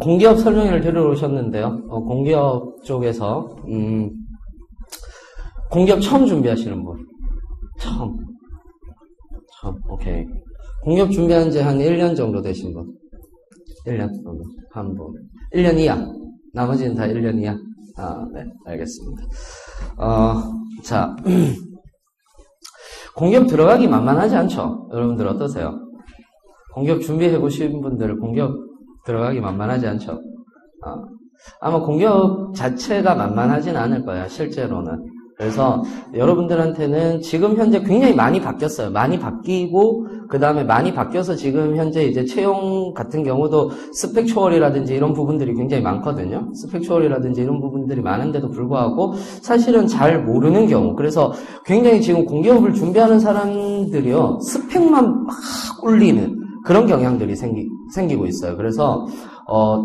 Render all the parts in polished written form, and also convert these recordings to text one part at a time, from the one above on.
공기업 설명회를 들으러 오셨는데요. 공기업 쪽에서, 공기업 처음 준비하시는 분. 처음. 오케이. 공기업 준비한 지 한 1년 정도 되신 분. 1년 정도. 한 분. 1년 이하. 나머지는 다 1년 이하. 네. 알겠습니다. 자. 공기업 들어가기 만만하지 않죠? 여러분들 어떠세요? 공기업 준비해보신 분들 공기업 들어가기 만만하지 않죠? 아마 공기업 자체가 만만하진 않을 거예요, 실제로는. 그래서 여러분들한테는 지금 현재 굉장히 많이 바뀌었어요. 많이 바뀌고, 그 다음에 많이 바뀌어서 지금 현재 이제 채용 같은 경우도 스펙 초월이라든지 이런 부분들이 굉장히 많거든요. 스펙 초월이라든지 이런 부분들이 많은데도 불구하고 사실은 잘 모르는 경우. 그래서 굉장히 지금 공기업을 준비하는 사람들이요, 스펙만 막 올리는 그런 경향들이 생기고 있어요. 그래서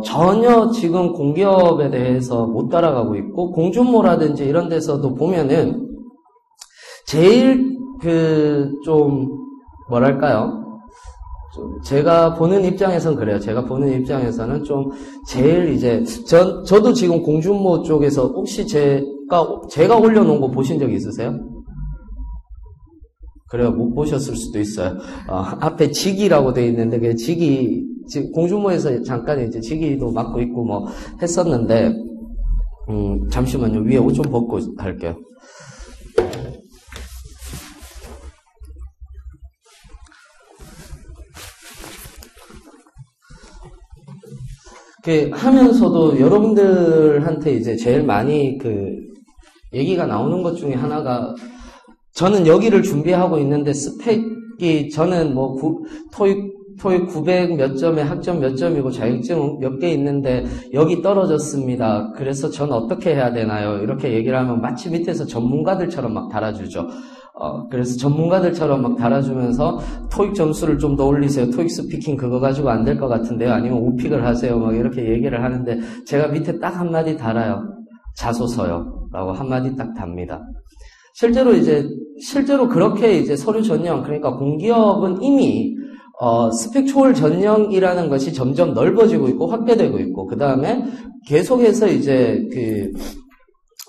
전혀 지금 공기업에 대해서 못 따라가고 있고, 공준모라든지 이런 데서도 보면은, 제일 뭐랄까요? 제가 보는 입장에서는 그래요. 제가 보는 입장에서는 제일 저도 지금 공준모 쪽에서 혹시 제가 올려놓은 거 보신 적 있으세요? 그래요. 못 보셨을 수도 있어요. 앞에 직이라고 돼 있는데, 그 지금 공준모에서 잠깐 이제 직위도 맡고 있고 뭐 했었는데, 잠시만요. 위에 옷 좀 벗고 할게요. 하면서도 여러분들한테 이제 제일 많이 얘기가 나오는 것 중에 하나가, 저는 여기를 준비하고 있는데 스펙이 저는 뭐 토익 900 몇 점에 학점 몇 점이고 자격증 몇 개 있는데 여기 떨어졌습니다. 그래서 전 어떻게 해야 되나요? 이렇게 얘기를 하면 마치 밑에서 전문가들처럼 막 달아주죠. 그래서 전문가들처럼 막 달아주면서 토익 점수를 좀 더 올리세요. 토익 스피킹 그거 가지고 안 될 것 같은데요. 아니면 오픽을 하세요. 막 이렇게 얘기를 하는데 제가 밑에 딱 한마디 달아요. 자소서요. 라고 한마디 딱 답니다. 실제로 그렇게 이제 서류 전형, 그러니까 공기업은 이미 스펙 초월 전형이라는 것이 점점 넓어지고 있고 확대되고 있고, 그 다음에 계속해서 이제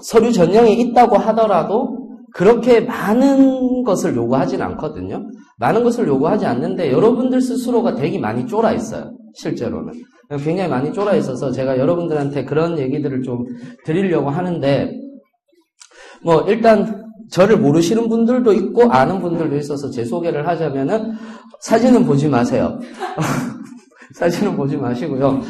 서류 전형이 있다고 하더라도 그렇게 많은 것을 요구하진 않거든요. 많은 것을 요구하지 않는데 여러분들 스스로가 되게 많이 쫄아 있어요. 실제로는. 굉장히 많이 쫄아 있어서 제가 여러분들한테 그런 얘기들을 좀 드리려고 하는데, 뭐 일단 저를 모르시는 분들도 있고 아는 분들도 있어서 제 소개를 하자면은 사진은 보지 마세요. 사진은 보지 마시고요.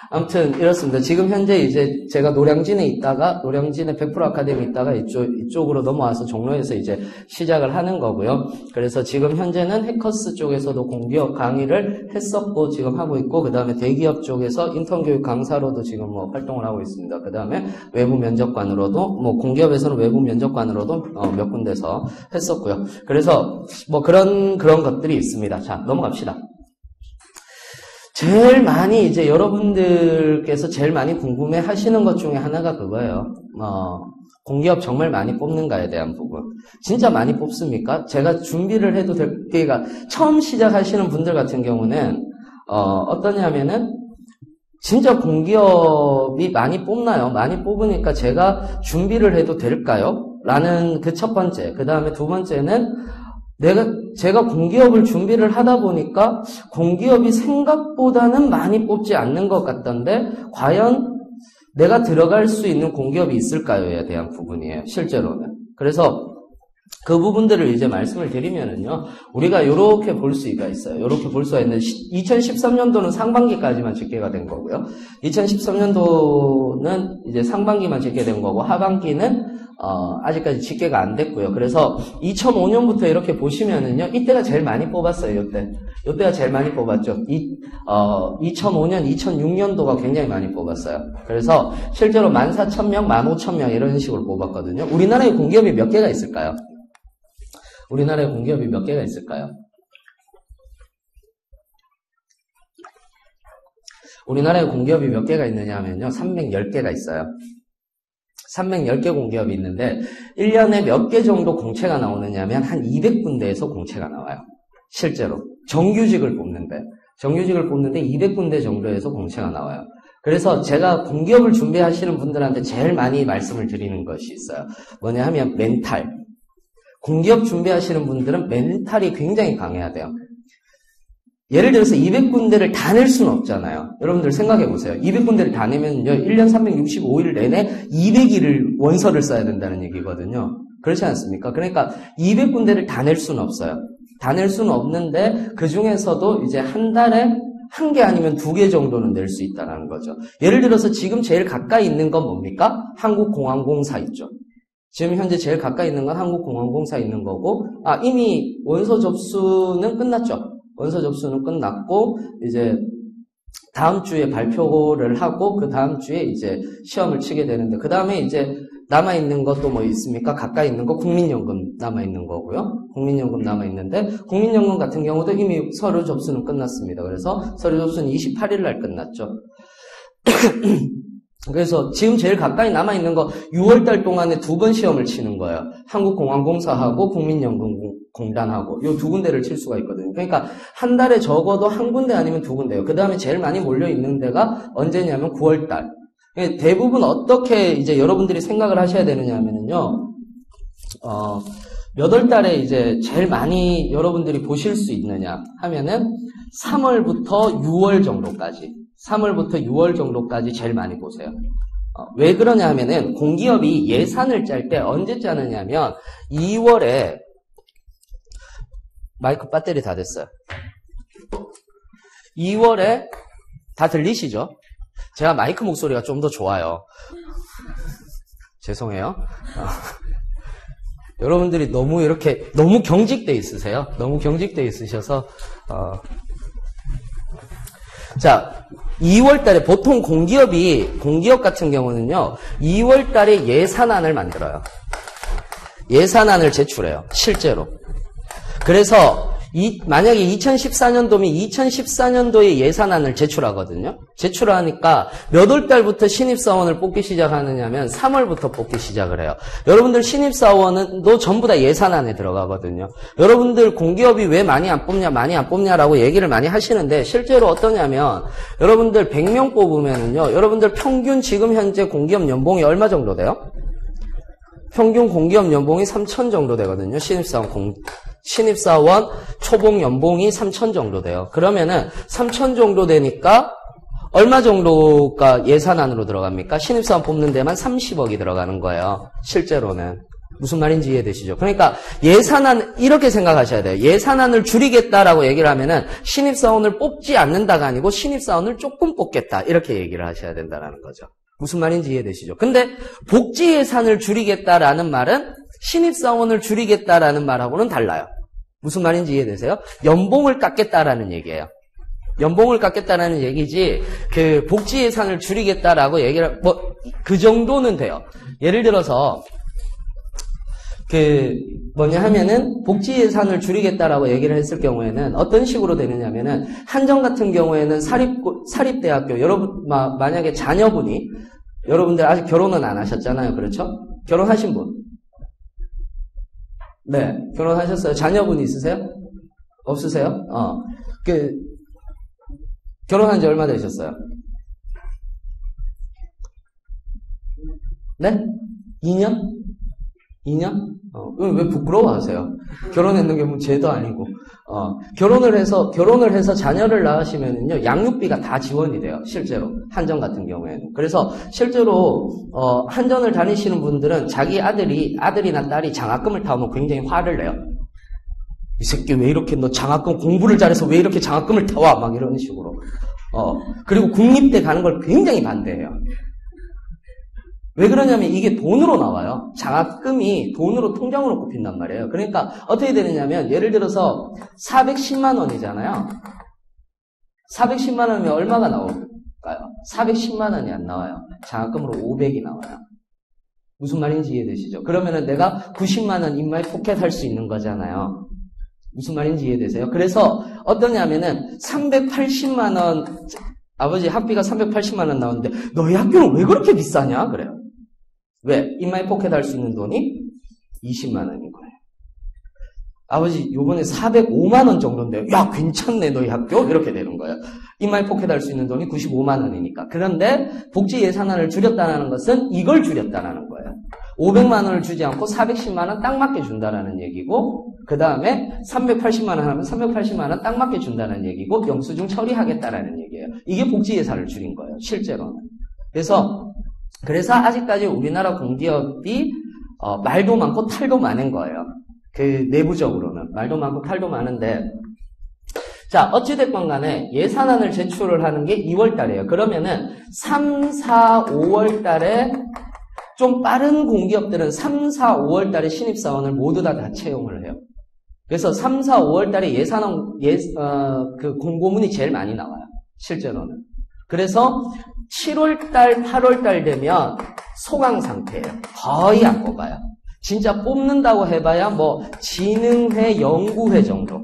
아무튼 이렇습니다. 지금 현재 이제 제가 노량진에 100% 아카데미 있다가 이쪽으로 넘어와서 종로에서 이제 시작을 하는 거고요. 그래서 지금 현재는 해커스 쪽에서도 공기업 강의를 했었고 지금 하고 있고, 그 다음에 대기업 쪽에서 인턴 교육 강사로도 지금 뭐 활동을 하고 있습니다. 그 다음에 외부 면접관으로도, 뭐 공기업에서는 외부 면접관으로도 몇 군데서 했었고요. 그래서 뭐 그런 것들이 있습니다. 자, 넘어갑시다. 제일 많이 이제 여러분들께서 제일 많이 궁금해 하시는 것 중에 하나가 그거예요. 공기업 정말 많이 뽑는가에 대한 부분. 진짜 많이 뽑습니까? 제가 준비를 해도 그러니까 처음 시작하시는 분들 같은 경우는, 어떠냐면은, 진짜 공기업이 많이 뽑나요? 많이 뽑으니까 제가 준비를 해도 될까요? 라는 그 첫 번째. 그 다음에 두 번째는, 제가 공기업을 준비를 하다 보니까 공기업이 생각보다는 많이 뽑지 않는 것 같던데 과연 내가 들어갈 수 있는 공기업이 있을까요에 대한 부분이에요. 실제로는. 그래서 그 부분들을 이제 말씀을 드리면은요, 우리가 요렇게 볼 수가 있어요. 요렇게 볼 수가 있는데 2013년도는 상반기까지만 집계가 된 거고요. 2013년도는 이제 상반기만 집계된 거고 하반기는 아직까지 집계가 안 됐고요. 그래서 2005년부터 이렇게 보시면은요, 이때가 제일 많이 뽑았어요. 이때가 제일 많이 뽑았죠. 2005년, 2006년도가 굉장히 많이 뽑았어요. 그래서 실제로 14,000명, 15,000명 이런 식으로 뽑았거든요. 우리나라에 공기업이 몇 개가 있을까요? 우리나라에 공기업이 몇 개가 있을까요? 우리나라에 공기업이 몇 개가 있느냐 하면요, 310개가 있어요. 310개 공기업이 있는데 1년에 몇 개 정도 공채가 나오느냐 하면 한 200군데에서 공채가 나와요. 실제로 정규직을 뽑는데 정규직을 뽑는데 200군데 정도에서 공채가 나와요. 그래서 제가 공기업을 준비하시는 분들한테 제일 많이 말씀을 드리는 것이 있어요. 뭐냐 하면 멘탈. 공기업 준비하시는 분들은 멘탈이 굉장히 강해야 돼요. 예를 들어서 200군데를 다 낼 수는 없잖아요. 여러분들 생각해 보세요. 200군데를 다 내면요, 1년 365일 내내 200일을 원서를 써야 된다는 얘기거든요. 그렇지 않습니까? 그러니까 200군데를 다 낼 수는 없어요. 다 낼 수는 없는데 그 중에서도 이제 한 달에 1개 아니면 2개 정도는 낼 수 있다는 거죠. 예를 들어서 지금 제일 가까이 있는 건 뭡니까? 한국공항공사 있죠. 지금 현재 제일 가까이 있는 건 한국공항공사 있는 거고, 이미 원서 접수는 끝났죠. 원서 접수는 끝났고, 이제 다음 주에 발표를 하고, 그 다음 주에 이제 시험을 치게 되는데, 그 다음에 이제 남아있는 것도 뭐 있습니까? 가까이 있는 거 국민연금 남아있는 거고요. 국민연금 남아있는데, 국민연금 같은 경우도 이미 서류 접수는 끝났습니다. 그래서 서류 접수는 28일 날 끝났죠. 그래서 지금 제일 가까이 남아있는 거 6월달 동안에 2번 시험을 치는 거예요. 한국공항공사하고 국민연금공단하고 이 2군데를 칠 수가 있거든요. 그러니까 한 달에 적어도 1군데 아니면 2군데예요. 그 다음에 제일 많이 몰려있는 데가 언제냐면 9월달. 대부분 어떻게 이제 여러분들이 생각을 하셔야 되느냐 하면요. 몇 월 달에 이제 제일 많이 여러분들이 보실 수 있느냐 하면은 3월부터 6월 정도까지. 3월부터 6월 정도까지 제일 많이 보세요. 왜 그러냐 하면은 공기업이 예산을 짤 때 언제 짜느냐 하면 2월에 마이크 배터리 다 됐어요. 2월에 다 들리시죠? 제가 마이크 목소리가 좀 더 좋아요. 죄송해요. 여러분들이 너무 경직돼 있으세요. 너무 경직돼 있으셔서 자, 2월 달에 보통 공기업 같은 경우는요, 2월 달에 예산안을 만들어요. 예산안을 제출해요. 실제로. 그래서 만약에 2014년도면 2014년도에 예산안을 제출하거든요. 제출하니까 몇 월 달부터 신입사원을 뽑기 시작하느냐면 3월부터 뽑기 시작을 해요. 여러분들 신입사원도 전부 다 예산안에 들어가거든요. 여러분들 공기업이 왜 많이 안 뽑냐라고 얘기를 많이 하시는데 실제로 어떠냐면 여러분들 100명 뽑으면은요. 여러분들 평균 지금 현재 공기업 연봉이 얼마 정도 돼요? 평균 공기업 연봉이 3,000 정도 되거든요. 신입사원 초봉 연봉이 3,000 정도 돼요. 그러면은 3,000 정도 되니까 얼마 정도가 예산안으로 들어갑니까? 신입사원 뽑는 데만 30억이 들어가는 거예요. 실제로는. 무슨 말인지 이해되시죠? 그러니까 예산안 이렇게 생각하셔야 돼요. 예산안을 줄이겠다라고 얘기를 하면은 신입사원을 뽑지 않는다가 아니고 신입사원을 조금 뽑겠다 이렇게 얘기를 하셔야 된다는 거죠. 무슨 말인지 이해되시죠? 근데 복지 예산을 줄이겠다라는 말은 신입사원을 줄이겠다라는 말하고는 달라요. 무슨 말인지 이해되세요? 연봉을 깎겠다라는 얘기예요. 연봉을 깎겠다라는 얘기지 그 복지 예산을 줄이겠다라고 얘기를 그 정도는 돼요. 예를 들어서 하면은 복지 예산을 줄이겠다라고 얘기를 했을 경우에는 어떤 식으로 되느냐면은 한정 같은 경우에는 사립대학교 여러분 만약에 자녀분이 여러분들 아직 결혼은 안 하셨잖아요. 그렇죠? 결혼하신 분? 네, 결혼하셨어요? 자녀분 있으세요? 없으세요? 결혼한 지 얼마 되셨어요? 네? 2년? 2년? 왜 부끄러워하세요? 결혼했는 게 뭐 죄도 아니고. 결혼을 해서 자녀를 낳으시면은요, 양육비가 다 지원이 돼요. 실제로. 한전 같은 경우에는. 그래서 실제로, 한전을 다니시는 분들은 자기 아들이나 딸이 장학금을 타오면 굉장히 화를 내요. 이 새끼 왜 이렇게 너 장학금 공부를 잘해서 왜 이렇게 장학금을 타와? 막 이런 식으로. 그리고 국립대 가는 걸 굉장히 반대해요. 왜 그러냐면 이게 돈으로 나와요. 장학금이 돈으로 통장으로 꼽힌단 말이에요. 그러니까 어떻게 되느냐면 예를 들어서 410만 원이잖아요. 410만 원이면 얼마가 나올까요? 410만 원이 안 나와요. 장학금으로 500이 나와요. 무슨 말인지 이해되시죠? 그러면은 내가 90만 원 인마이 포켓 할 수 있는 거잖아요. 무슨 말인지 이해되세요? 그래서 어떠냐면은 380만 원 아버지 학비가 380만 원 나오는데 너희 학교는 왜 그렇게 비싸냐? 그래요. 왜? 인마이 포켓 할 수 있는 돈이 20만 원인 거예요. 아버지 요번에 405만 원 정도인데요. 야 괜찮네 너희 학교 이렇게 되는 거예요. 입마에 포켓할 수 있는 돈이 95만 원이니까. 그런데 복지 예산안을 줄였다는 것은 이걸 줄였다는 거예요. 500만 원을 주지 않고 410만 원 딱 맞게 준다는 얘기고, 그 다음에 380만 원 하면 380만 원 딱 맞게 준다는 얘기고, 영수증 처리하겠다라는 얘기예요. 이게 복지 예산을 줄인 거예요, 실제로는. 그래서 아직까지 우리나라 공기업이 말도 많고 탈도 많은 거예요. 그 내부적으로는 말도 많고 탈도 많은데, 자, 어찌됐건 간에 예산안을 제출을 하는 게 2월 달이에요. 그러면은 3, 4, 5월 달에 좀 빠른 공기업들은 3, 4, 5월 달에 신입사원을 모두 다 채용을 해요. 그래서 3, 4, 5월 달에 예산안, 그 공고문이 제일 많이 나와요. 실제로는. 그래서 7월 달, 8월 달 되면 소강 상태예요. 거의 안 뽑아요. 진짜 뽑는다고 해봐야 뭐 진흥회 연구회 정도.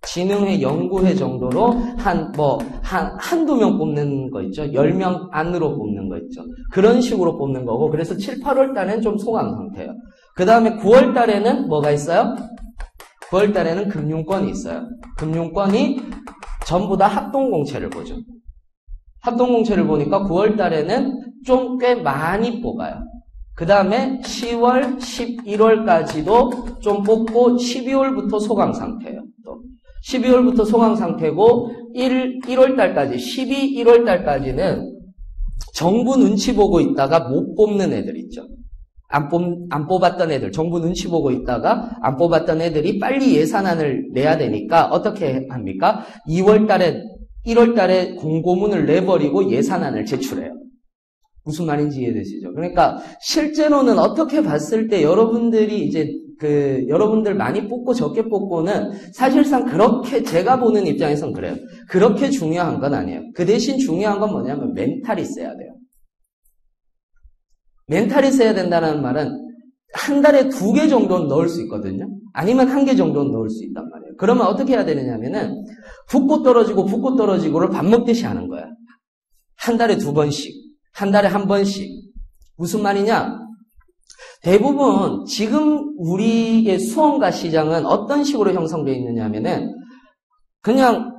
진흥회 연구회 정도로 한두 명 뽑는 거 있죠. 10명 안으로 뽑는 거 있죠. 그런 식으로 뽑는 거고, 그래서 7, 8월 달에는 좀 소강 상태예요. 그 다음에 9월 달에는 뭐가 있어요? 9월 달에는 금융권이 있어요. 금융권이 전부 다 합동공채를 보죠. 합동공채를 보니까 9월 달에는 좀 꽤 많이 뽑아요. 그 다음에 10월, 11월까지도 좀 뽑고 12월부터 소강 상태예요. 또 12월부터 소강 상태고 1월 달까지, 1월 달까지는 정부 눈치 보고 있다가 못 뽑는 애들 있죠. 안 뽑았던 애들, 정부 눈치 보고 있다가 안 뽑았던 애들이 빨리 예산안을 내야 되니까 어떻게 합니까? 2월 달에, 1월 달에 공고문을 내버리고 예산안을 제출해요. 무슨 말인지 이해되시죠? 그러니까 실제로는 어떻게 봤을 때 여러분들이 이제 여러분들 많이 뽑고 적게 뽑고는 사실상 그렇게 제가 보는 입장에선 그래요. 그렇게 중요한 건 아니에요. 그 대신 중요한 건 뭐냐면 멘탈이 있어야 돼요. 멘탈이 있어야 된다는 말은 한 달에 2개 정도는 넣을 수 있거든요. 아니면 1개 정도는 넣을 수 있단 말이에요. 그러면 어떻게 해야 되느냐면은 붙고 떨어지고를 밥 먹듯이 하는 거야. 한 달에 2번씩, 한 달에 1번씩. 무슨 말이냐? 대부분 지금 우리의 수험가 시장은 어떤 식으로 형성되어 있느냐면은 그냥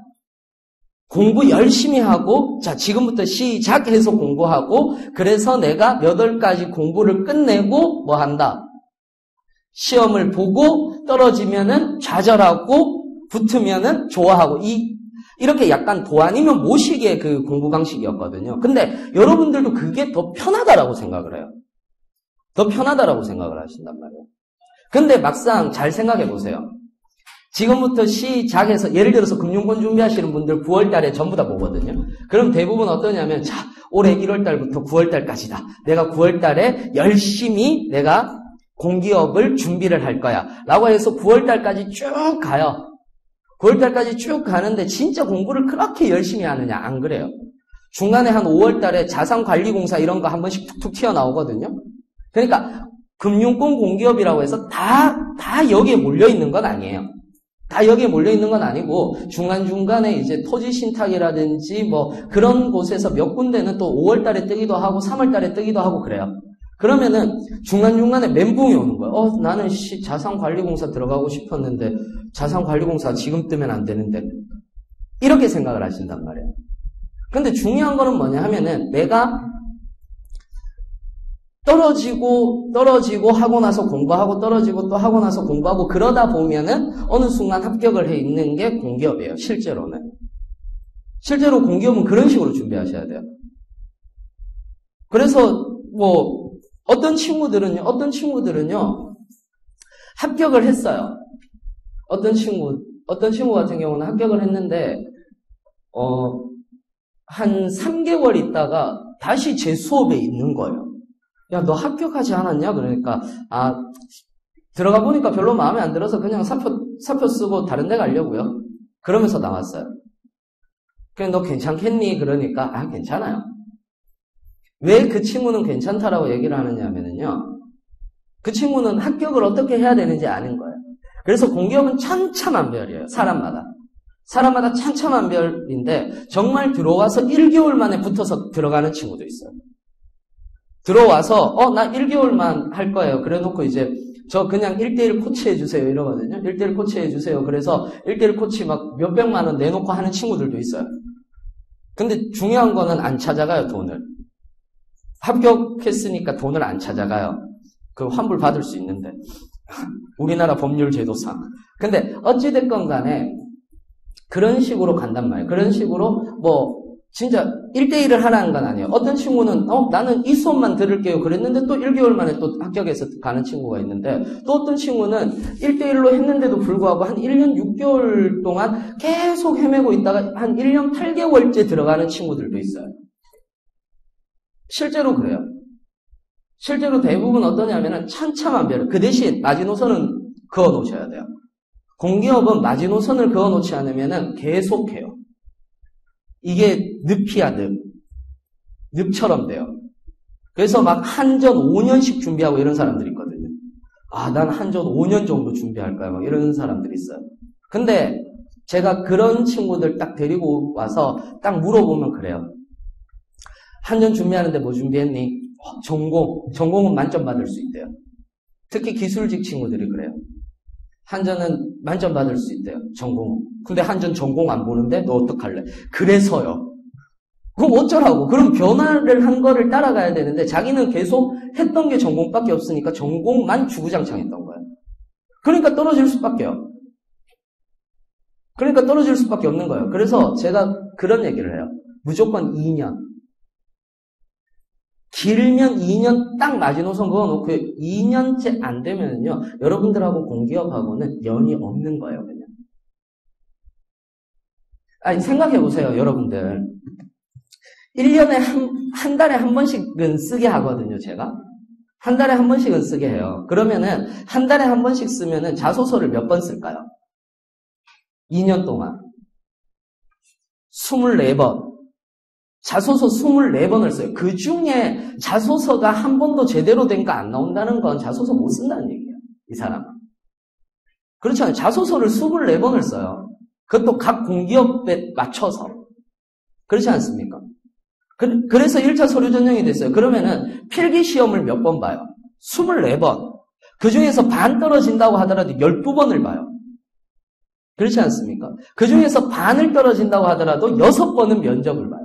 공부 열심히 하고, 자, 지금부터 시작해서 공부하고, 그래서 내가 몇 월까지 공부를 끝내고 뭐 한다. 시험을 보고 떨어지면은 좌절하고 붙으면은 좋아하고, 이렇게 약간 도 아니면 모식의 그 공부 방식이었거든요. 근데 여러분들도 그게 더 편하다라고 생각을 해요. 더 편하다라고 생각을 하신단 말이에요. 근데 막상 잘 생각해 보세요. 지금부터 시작해서, 예를 들어서 금융권 준비하시는 분들 9월 달에 전부 다 보거든요. 그럼 대부분 어떠냐면, 자, 올해 1월 달부터 9월 달까지다. 내가 9월 달에 열심히 내가 공기업을 준비를 할 거야. 라고 해서 9월 달까지 쭉 가요. 9월 달까지 쭉 가는데 진짜 공부를 그렇게 열심히 하느냐? 안 그래요. 중간에 한 5월 달에 자산관리공사 이런 거 한 번씩 툭툭 튀어나오거든요. 그러니까 금융권 공기업이라고 해서 다 여기에 몰려있는 건 아니에요. 다 여기에 몰려있는 건 아니고 중간중간에 이제 토지신탁이라든지 뭐 그런 곳에서 몇 군데는 또 5월 달에 뜨기도 하고 3월 달에 뜨기도 하고 그래요. 그러면은 중간중간에 멘붕이 오는 거예요. 나는 자산관리공사 들어가고 싶었는데 자산관리공사 지금 뜨면 안 되는데, 이렇게 생각을 하신단 말이에요. 근데 중요한 거는 뭐냐 하면은 내가 떨어지고 하고 나서 공부하고 떨어지고 또 하고 나서 공부하고 그러다 보면은 어느 순간 합격을 해 있는 게 공기업이에요. 실제로는. 실제로 공기업은 그런 식으로 준비하셔야 돼요. 그래서 뭐 어떤 친구들은요 합격을 했어요. 어떤 친구 같은 경우는 합격을 했는데 한 3개월 있다가 다시 제 수업에 있는 거예요. 야, 너 합격하지 않았냐? 그러니까, 들어가 보니까 별로 마음에 안 들어서 그냥 사표 쓰고 다른 데 가려고요. 그러면서 나왔어요. 그래, 너 괜찮겠니? 그러니까, 괜찮아요. 왜 그 친구는 괜찮다라고 얘기를 하느냐면요. 그 친구는 합격을 어떻게 해야 되는지 아는 거예요. 그래서 공기업은 천차만별이에요. 사람마다 천차만별인데, 정말 들어와서 1개월 만에 붙어서 들어가는 친구도 있어요. 들어와서 나 1개월만 할 거예요. 그래 놓고 이제 저 그냥 1대1 코치 해주세요. 이러거든요. 1대1 코치 해주세요. 그래서 1대1 코치 막 몇백만 원 내놓고 하는 친구들도 있어요. 근데 중요한 거는 안 찾아가요, 돈을. 합격했으니까 돈을 안 찾아가요. 그 환불 받을 수 있는데. 우리나라 법률 제도상. 근데 어찌됐건 간에 그런 식으로 간단 말이에요. 그런 식으로 진짜 1대1을 하라는 건 아니에요. 어떤 친구는 나는 이 수업만 들을게요 그랬는데 또 1개월 만에 또 합격해서 가는 친구가 있는데, 또 어떤 친구는 1대1로 했는데도 불구하고 한 1년 6개월 동안 계속 헤매고 있다가 한 1년 8개월째 들어가는 친구들도 있어요. 실제로 그래요. 실제로 대부분 어떠냐면은 천차만별. 그 대신 마지노선은 그어 놓으셔야 돼요. 공기업은 마지노선을 그어 놓지 않으면은 계속해요. 이게 늪이야, 늪. 늪처럼 돼요. 그래서 막 한전 5년씩 준비하고 이런 사람들이 있거든요. 난 한전 5년 정도 준비할 거야. 막 이런 사람들이 있어요. 근데 제가 그런 친구들 딱 데리고 와서 딱 물어보면 그래요. 한전 준비하는데 뭐 준비했니? 전공은 만점 받을 수 있대요. 특히 기술직 친구들이 그래요. 한전은 만점 받을 수 있대요. 전공은. 근데 한전 전공 안 보는데 너 어떡할래? 그래서요. 그럼 어쩌라고? 그럼 변화를 한 거를 따라가야 되는데 자기는 계속 했던 게 전공밖에 없으니까 전공만 주구장창 했던 거예요. 그러니까 떨어질 수밖에요. 그러니까 떨어질 수밖에 없는 거예요. 그래서 제가 그런 얘기를 해요. 무조건 2년. 길면 2년 딱 마지노선 그어놓고 2년째 안 되면요, 여러분들하고 공기업하고는 연이 없는 거예요, 그냥. 아니, 생각해보세요, 여러분들. 1년에 한 달에 한 번씩은 쓰게 하거든요, 제가. 한 달에 한 번씩은 쓰게 해요. 그러면은, 한 달에 한 번씩 쓰면은 자소서를 몇 번 쓸까요? 2년 동안. 24번. 자소서 24번을 써요. 그 중에 자소서가 한 번도 제대로 된 거 안 나온다는 건 자소서 못 쓴다는 얘기예요. 이 사람은. 그렇잖아요. 자소서를 24번을 써요. 그것도 각 공기업에 맞춰서. 그렇지 않습니까? 그래서 1차 서류 전형이 됐어요. 그러면은 필기 시험을 몇 번 봐요? 24번. 그 중에서 반 떨어진다고 하더라도 12번을 봐요. 그렇지 않습니까? 그 중에서 반을 떨어진다고 하더라도 6번은 면접을 봐요.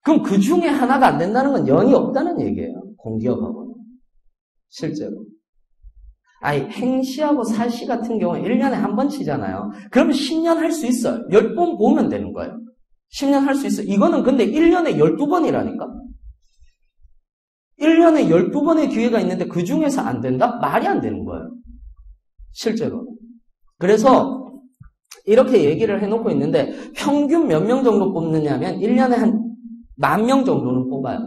그럼 그 중에 하나가 안 된다는 건 연이 없다는 얘기예요. 공기업하고는. 실제로. 행시하고 사시 같은 경우는 1년에 한 번 치잖아요. 그러면 10년 할 수 있어요. 10번 보면 되는 거예요. 10년 할 수 있어요. 이거는 근데 1년에 12번이라니까? 1년에 12번의 기회가 있는데 그 중에서 안 된다? 말이 안 되는 거예요. 실제로. 그래서 이렇게 얘기를 해놓고 있는데, 평균 몇 명 정도 뽑느냐면 1년에 한 10,000명 정도는 뽑아요.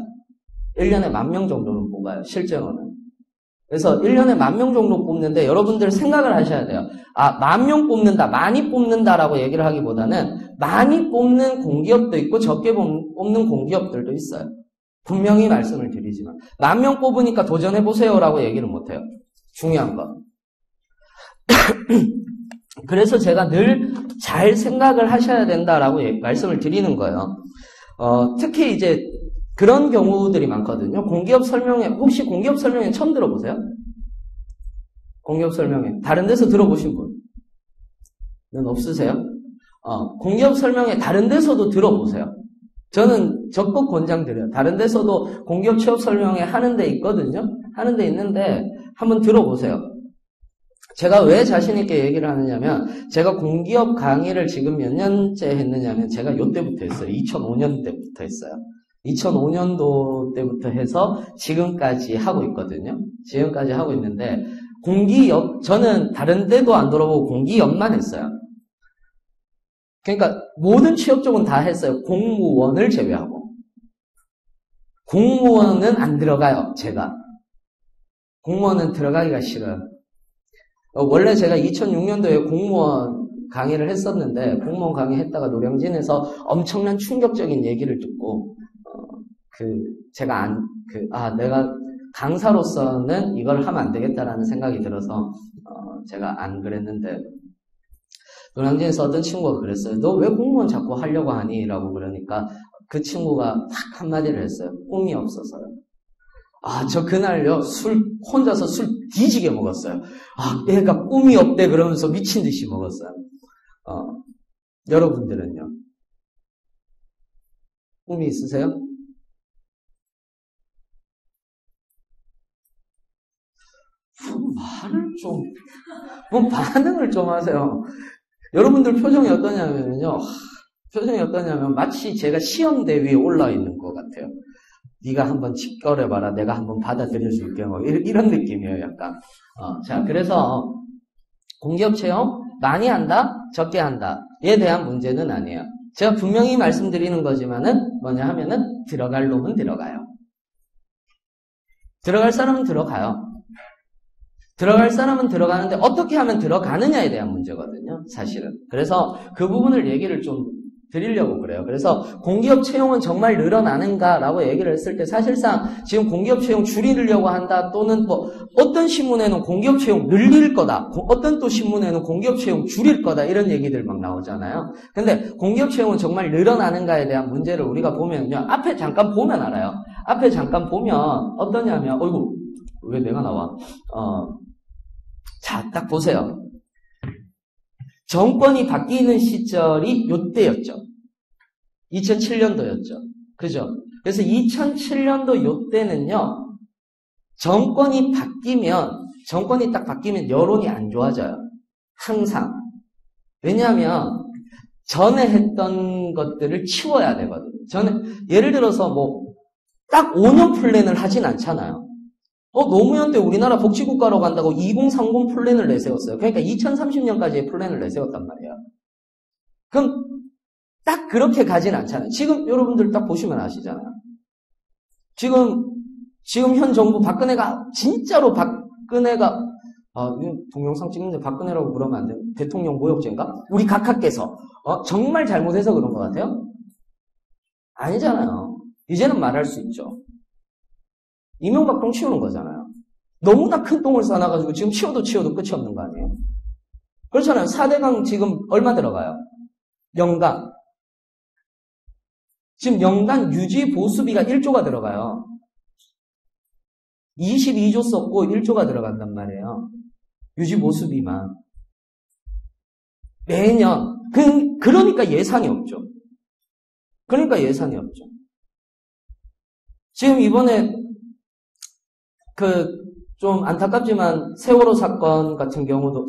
1년에 10,000명 정도는 뽑아요. 실제로는. 그래서 1년에 10,000명 정도 뽑는데 여러분들 생각을 하셔야 돼요. 10,000명 뽑는다, 많이 뽑는다라고 얘기를 하기보다는 많이 뽑는 공기업도 있고 적게 뽑는 공기업들도 있어요. 분명히 말씀을 드리지만 10,000명 뽑으니까 도전해보세요라고 얘기를 못해요. 중요한 거. 그래서 제가 늘 잘 생각을 하셔야 된다라고 말씀을 드리는 거예요. 특히 이제 그런 경우들이 많거든요. 공기업 설명회, 혹시 공기업 설명회 처음 들어보세요? 공기업 설명회. 다른 데서 들어보신 분은 없으세요? 공기업 설명회 다른 데서도 들어보세요. 저는 적극 권장드려요. 다른 데서도 공기업 취업 설명회 하는 데 있거든요. 하는 데 있는데 한번 들어보세요. 제가 왜 자신있게 얘기를 하느냐면, 제가 공기업 강의를 지금 몇 년째 했느냐면, 제가 요때부터 했어요. 2005년 때부터 했어요. 2005년도 때부터 해서 지금까지 하고 있거든요. 지금까지 하고 있는데, 공기업, 저는 다른 데도 안 돌아보고 공기업만 했어요. 그러니까 모든 취업 쪽은 다 했어요. 공무원을 제외하고. 공무원은 안 들어가요, 제가. 공무원은 들어가기가 싫어요. 원래 제가 2006년도에 공무원 강의를 했었는데, 공무원 강의 했다가 노량진에서 엄청난 충격적인 얘기를 듣고, 내가 강사로서는 이걸 하면 안 되겠다라는 생각이 들어서, 제가 안 그랬는데, 노량진에서 어떤 친구가 그랬어요. 너 왜 공무원 자꾸 하려고 하니? 라고 그러니까, 그 친구가 딱 한마디를 했어요. 꿈이 없어서요. 저 그날요, 혼자서 술 뒤지게 먹었어요. 얘가 꿈이 없대 그러면서 미친 듯이 먹었어요. 여러분들은요? 꿈이 있으세요? 반응을 좀 하세요. 여러분들 표정이 어떠냐면요. 마치 제가 시험대 위에 올라 있는 것 같아요. 네가 한번 직결해봐라. 내가 한번 받아들여줄게. 뭐 이런 느낌이에요, 약간. 자, 그래서 공기업 채용 많이 한다, 적게 한다에 대한 문제는 아니에요. 제가 분명히 말씀드리는 거지만은 뭐냐 하면은 들어갈 놈은 들어가요. 들어갈 사람은 들어가요. 들어갈 사람은 들어가는데 어떻게 하면 들어가느냐에 대한 문제거든요, 사실은. 그래서 그 부분을 얘기를 좀 드리려고 그래요. 그래서 공기업 채용은 정말 늘어나는가라고 얘기를 했을 때 사실상 지금 공기업 채용 줄이려고 한다 또는 뭐 어떤 신문에는 공기업 채용 늘릴 거다. 어떤 또 신문에는 공기업 채용 줄일 거다. 이런 얘기들 막 나오잖아요. 근데 공기업 채용은 정말 늘어나는가에 대한 문제를 우리가 보면요. 앞에 잠깐 보면 알아요. 앞에 잠깐 보면 어떠냐면 어이구 왜 내가 나와. 자, 딱 보세요. 정권이 바뀌는 시절이 요때였죠. 2007년도였죠. 그죠? 그래서 2007년도 요때는요, 정권이 딱 바뀌면 여론이 안 좋아져요. 항상. 왜냐하면, 전에 했던 것들을 치워야 되거든요. 예를 들어서 딱 5년 플랜을 하진 않잖아요. 노무현 때 우리나라 복지국가로 간다고 2030 플랜을 내세웠어요. 그러니까 2030년까지의 플랜을 내세웠단 말이에요. 그럼 딱 그렇게 가진 않잖아요. 지금 여러분들 딱 보시면 아시잖아요. 지금 현 정부 진짜로 박근혜가 동영상 찍는데 박근혜라고 그러면 안 돼요. 대통령 모욕죄인가? 우리 각하께서 정말 잘못해서 그런 것 같아요? 아니잖아요. 이제는 말할 수 있죠. 이명박 똥 치우는 거잖아요. 너무나 큰 똥을 싸놔가지고 지금 치워도 끝이 없는 거 아니에요? 그렇잖아요. 4대강 지금 얼마 들어가요? 연간. 지금 연간 유지 보수비가 1조가 들어가요. 22조 썼고 1조가 들어간단 말이에요. 유지 보수비만. 매년. 그러니까 예산이 없죠. 지금 이번에 좀 안타깝지만 세월호 사건 같은 경우도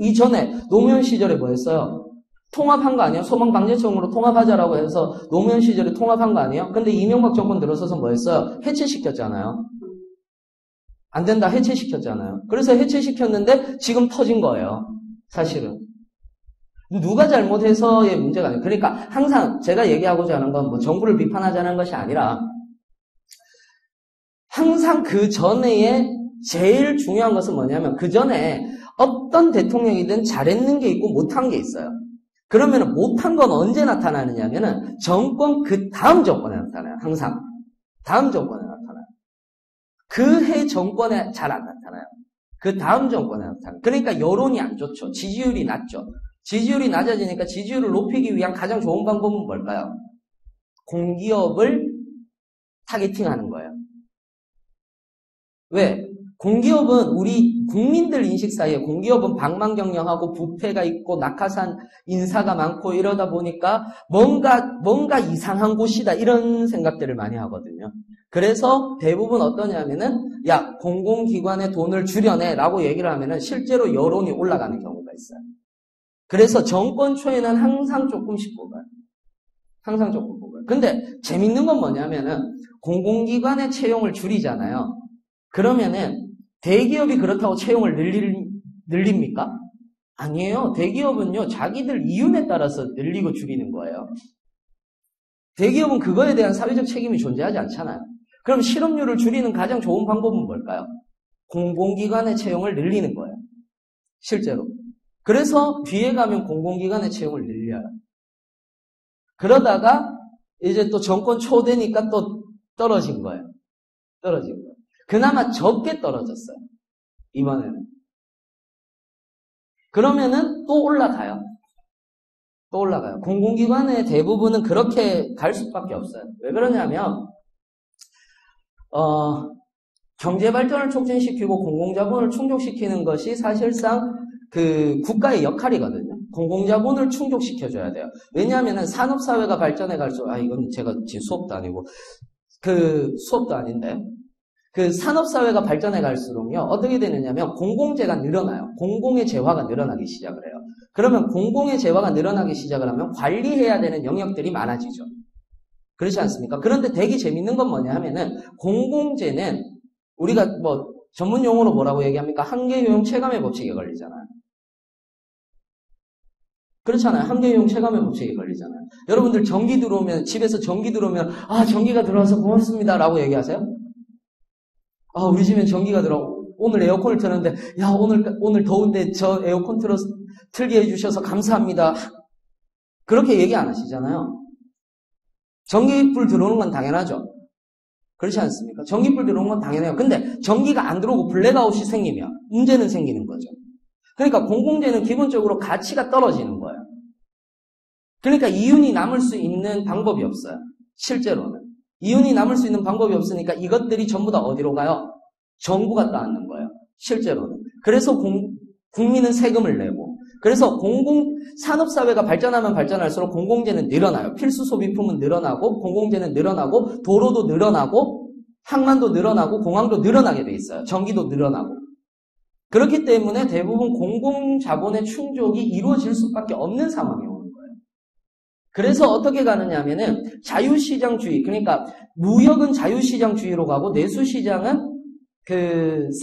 이전에 노무현 시절에 뭐 했어요? 통합한 거 아니에요? 소방방재청으로 통합하자라고 해서 노무현 시절에 통합한 거 아니에요? 근데 이명박 정권 들어서서 뭐 했어요? 해체시켰잖아요. 안 된다 해체시켰잖아요. 그래서 해체시켰는데 지금 터진 거예요. 사실은. 누가 잘못해서의 문제가 아니에요. 그러니까 항상 제가 얘기하고자 하는 건 정부를 비판하자는 것이 아니라 항상 그 전에 제일 중요한 것은 뭐냐면 그 전에 어떤 대통령이든 잘했는 게 있고 못한 게 있어요. 그러면 못한 건 언제 나타나느냐면은 정권 그 다음 정권에 나타나요. 항상. 다음 정권에 나타나요. 그 해 정권에 잘 안 나타나요. 그 다음 정권에 나타나요. 그러니까 여론이 안 좋죠. 지지율이 낮죠. 지지율이 낮아지니까 지지율을 높이기 위한 가장 좋은 방법은 뭘까요? 공기업을 타겟팅하는 거예요. 왜? 공기업은 우리 국민들 인식 사이에 공기업은 방망경영하고 부패가 있고 낙하산 인사가 많고 이러다 보니까 뭔가 이상한 곳이다 이런 생각들을 많이 하거든요. 그래서 대부분 어떠냐면은 야 공공기관에 돈을 줄여내라고 얘기를 하면은 실제로 여론이 올라가는 경우가 있어요. 그래서 정권 초에는 항상 조금씩 뽑아요. 항상 조금 뽑아요. 근데 재밌는 건 뭐냐면은 공공기관의 채용을 줄이잖아요. 그러면은 대기업이 그렇다고 채용을 늘립니까? 아니에요. 대기업은요, 자기들 이윤에 따라서 늘리고 줄이는 거예요. 대기업은 그거에 대한 사회적 책임이 존재하지 않잖아요. 그럼 실업률을 줄이는 가장 좋은 방법은 뭘까요? 공공기관의 채용을 늘리는 거예요. 실제로. 그래서 뒤에 가면 공공기관의 채용을 늘려요. 그러다가 이제 또 정권 초되니까 또 떨어진 거예요. 그나마 적게 떨어졌어요. 이번에는. 그러면은 또 올라가요. 공공기관의 대부분은 그렇게 갈 수밖에 없어요. 왜 그러냐면 경제 발전을 촉진시키고 공공자본을 충족시키는 것이 사실상 그 국가의 역할이거든요. 공공자본을 충족시켜줘야 돼요. 왜냐하면은 산업사회가 발전해 갈수록, 이건 제가 지금 수업도 아니고, 수업도 아닌데, 산업사회가 발전해 갈수록요, 어떻게 되느냐면, 공공재가 늘어나요. 공공의 재화가 늘어나기 시작을 해요. 그러면 공공의 재화가 늘어나기 시작을 하면 관리해야 되는 영역들이 많아지죠. 그렇지 않습니까? 그런데 되게 재밌는 건 뭐냐 하면은, 공공재는, 우리가 전문 용어로 뭐라고 얘기합니까? 한계효용 체감의 법칙에 걸리잖아요. 그렇잖아요. 한계효용 체감의 법칙에 걸리잖아요. 여러분들 전기 들어오면, 집에서 전기 들어오면, 전기가 들어와서 고맙습니다. 라고 얘기하세요? 우리 집엔 전기가 오늘 에어컨을 틀었는데, 오늘 더운데 저 에어컨 틀게 해주셔서 감사합니다. 그렇게 얘기 안 하시잖아요. 전기불 들어오는 건 당연하죠. 그렇지 않습니까? 전기불 들어오는 건 당연해요. 근데 전기가 안 들어오고 블랙아웃이 생기면 문제는 생기는 거죠. 그러니까 공공재는 기본적으로 가치가 떨어지는 거예요. 그러니까 이윤이 남을 수 있는 방법이 없어요. 실제로는. 이윤이 남을 수 있는 방법이 없으니까 이것들이 전부 다 어디로 가요? 정부가 따는 거예요. 실제로는. 그래서 국민은 세금을 내고, 그래서 산업사회가 발전하면 발전할수록 공공재는 늘어나요. 필수 소비품은 늘어나고, 공공재는 늘어나고, 도로도 늘어나고, 항만도 늘어나고, 공항도 늘어나게 돼 있어요. 전기도 늘어나고. 그렇기 때문에 대부분 공공자본의 충족이 이루어질 수밖에 없는 상황이 오는 거예요. 그래서 어떻게 가느냐 하면은 자유시장주의, 그러니까 무역은 자유시장주의로 가고 내수시장은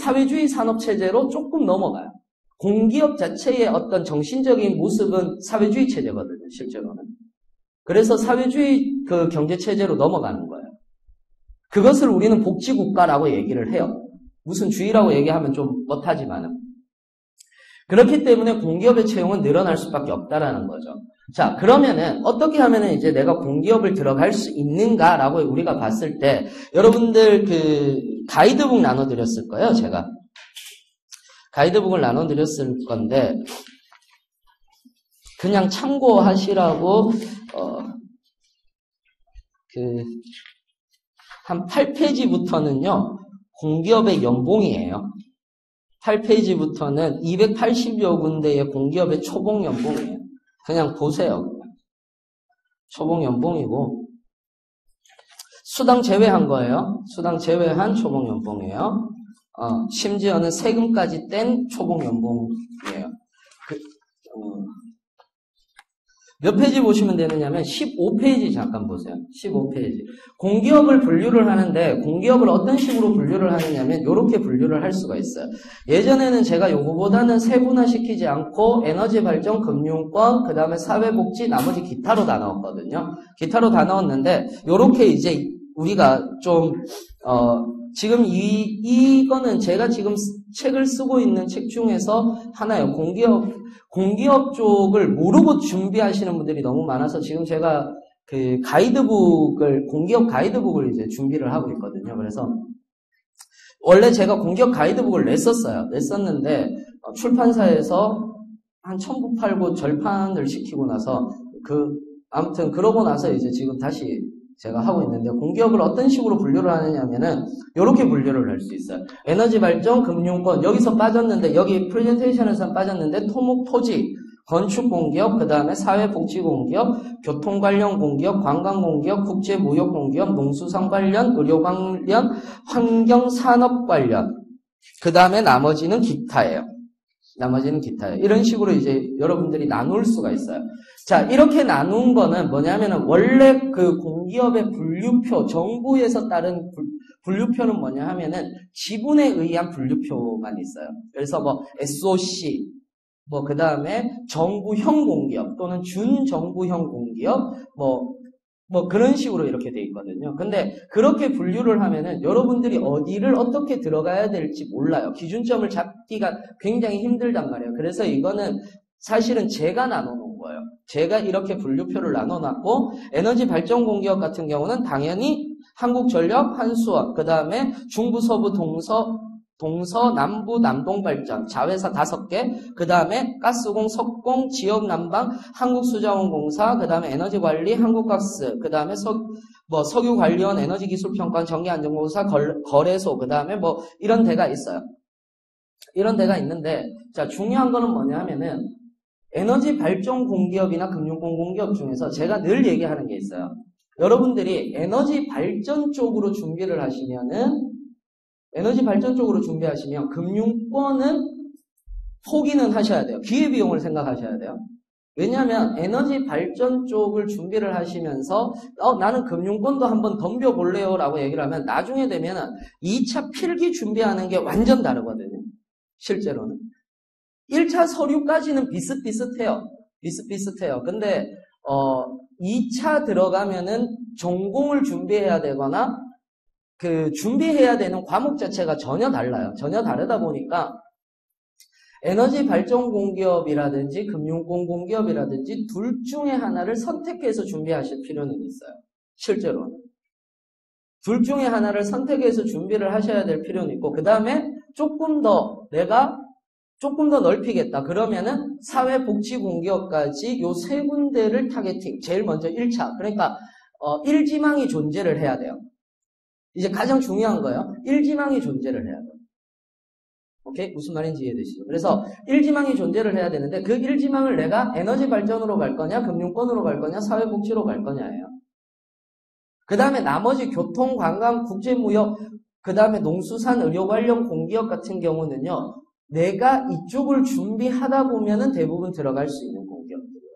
사회주의 산업체제로 조금 넘어가요. 공기업 자체의 어떤 정신적인 모습은 사회주의 체제거든요, 실제로는. 그래서 사회주의 경제체제로 넘어가는 거예요. 그것을 우리는 복지국가라고 얘기를 해요. 무슨 주의라고 얘기하면 좀 못하지만은. 그렇기 때문에 공기업의 채용은 늘어날 수밖에 없다라는 거죠. 자, 그러면은 어떻게 하면은 이제 내가 공기업을 들어갈 수 있는가라고 우리가 봤을 때, 여러분들 가이드북 나눠드렸을 거예요, 제가. 가이드북을 나눠드렸을 건데, 그냥 참고하시라고, 한 8페이지부터는요, 공기업의 연봉이에요. 8페이지부터는 280여 군데의 공기업의 초봉 연봉이에요. 그냥 보세요. 초봉 연봉이고, 수당 제외한 거예요. 수당 제외한 초봉 연봉이에요. 심지어는 세금까지 뗀 초봉 연봉이에요. 몇 페이지 보시면 되느냐면 15페이지 잠깐 보세요. 15페이지. 공기업을 분류를 하는데 공기업을 어떤 식으로 분류를 하느냐면 이렇게 분류를 할 수가 있어요. 예전에는 제가 요거보다는 세분화시키지 않고 에너지 발전, 금융권, 그 다음에 사회복지, 나머지 기타로 나눴거든요. 기타로 다 넣었는데 이렇게 이제 우리가 좀 지금 이거는 제가 지금 책을 쓰고 있는 책 중에서 하나예요. 공기업 쪽을 모르고 준비하시는 분들이 너무 많아서 지금 제가 공기업 가이드북을 이제 준비를 하고 있거든요. 그래서 원래 제가 공기업 가이드북을 냈었는데 출판사에서 한 1000부 팔고 절판을 시키고 나서 아무튼 그러고 나서 이제 지금 다시 제가 하고 있는데, 공기업을 어떤 식으로 분류를 하느냐면은 이렇게 분류를 할 수 있어요. 에너지 발전, 금융권, 여기서 빠졌는데, 여기 프레젠테이션에서 빠졌는데, 토목, 토지, 건축 공기업, 그 다음에 사회복지 공기업, 교통 관련 공기업, 관광 공기업, 국제 무역 공기업, 농수산 관련, 의료 관련, 환경 산업 관련, 그 다음에 나머지는 기타예요. 이런 식으로 이제 여러분들이 나눌 수가 있어요. 자, 이렇게 나눈 거는 뭐냐면은 원래 공기업의 분류표, 정부에서 따른 분류표는 뭐냐 하면은 지분에 의한 분류표만 있어요. 그래서 SOC, 그 다음에 정부형 공기업 또는 준정부형 공기업, 그런 식으로 이렇게 돼 있거든요. 근데 그렇게 분류를 하면은 여러분들이 어디를 어떻게 들어가야 될지 몰라요. 기준점을 잡기가 굉장히 힘들단 말이에요. 그래서 이거는 사실은 제가 나눠놓은 거예요. 제가 이렇게 분류표를 나눠놨고, 에너지 발전 공기업 같은 경우는 당연히 한국전력, 한수원, 그 다음에 중부, 서부, 동서, 동서, 남부, 남동발전, 자회사 5개, 그 다음에 가스공, 석공, 지역난방, 한국수자원공사, 그 다음에 에너지관리, 한국가스, 그 다음에 석유관리원, 에너지기술평가원, 정기안전공사, 거래소, 그 다음에 뭐 이런 데가 있어요. 이런 데가 있는데, 자, 중요한 거는 뭐냐 하면은, 에너지 발전 공기업이나 금융권 공기업 중에서 제가 늘 얘기하는 게 있어요. 여러분들이 에너지 발전 쪽으로 준비를 하시면은, 금융권은 포기는 하셔야 돼요. 기회비용을 생각하셔야 돼요. 왜냐하면 에너지 발전 쪽을 준비를 하시면서 나는 금융권도 한번 덤벼볼래요 라고 얘기를 하면 나중에 되면은 2차 필기 준비하는 게 완전 다르거든요. 실제로는. 1차 서류까지는 비슷비슷해요. 근데 2차 들어가면은 전공을 준비해야 되거나 그 준비해야 되는 과목 자체가 전혀 달라요. 전혀 다르다 보니까 에너지 발전 공기업이라든지 금융권 공기업이라든지 둘 중에 하나를 선택해서 준비하실 필요는 있어요. 실제로는. 둘 중에 하나를 선택해서 준비를 하셔야 될 필요는 있고, 그 다음에 내가 조금 더 넓히겠다. 그러면은 사회복지공기업까지 요 3군데를 타겟팅. 제일 먼저 1차. 그러니까 1지망이 존재를 해야 돼요. 이제 가장 중요한 거예요. 1지망이 존재를 해야 돼요. 오케이? 무슨 말인지 이해되시죠? 그래서 1지망이 존재를 해야 되는데 그 1지망을 내가 에너지 발전으로 갈 거냐, 금융권으로 갈 거냐, 사회복지로 갈 거냐예요. 그 다음에 나머지 교통, 관광, 국제무역, 그 다음에 농수산, 의료 관련 공기업 같은 경우는요. 내가 이쪽을 준비하다 보면은 대부분 들어갈 수 있는 공기업들이에요.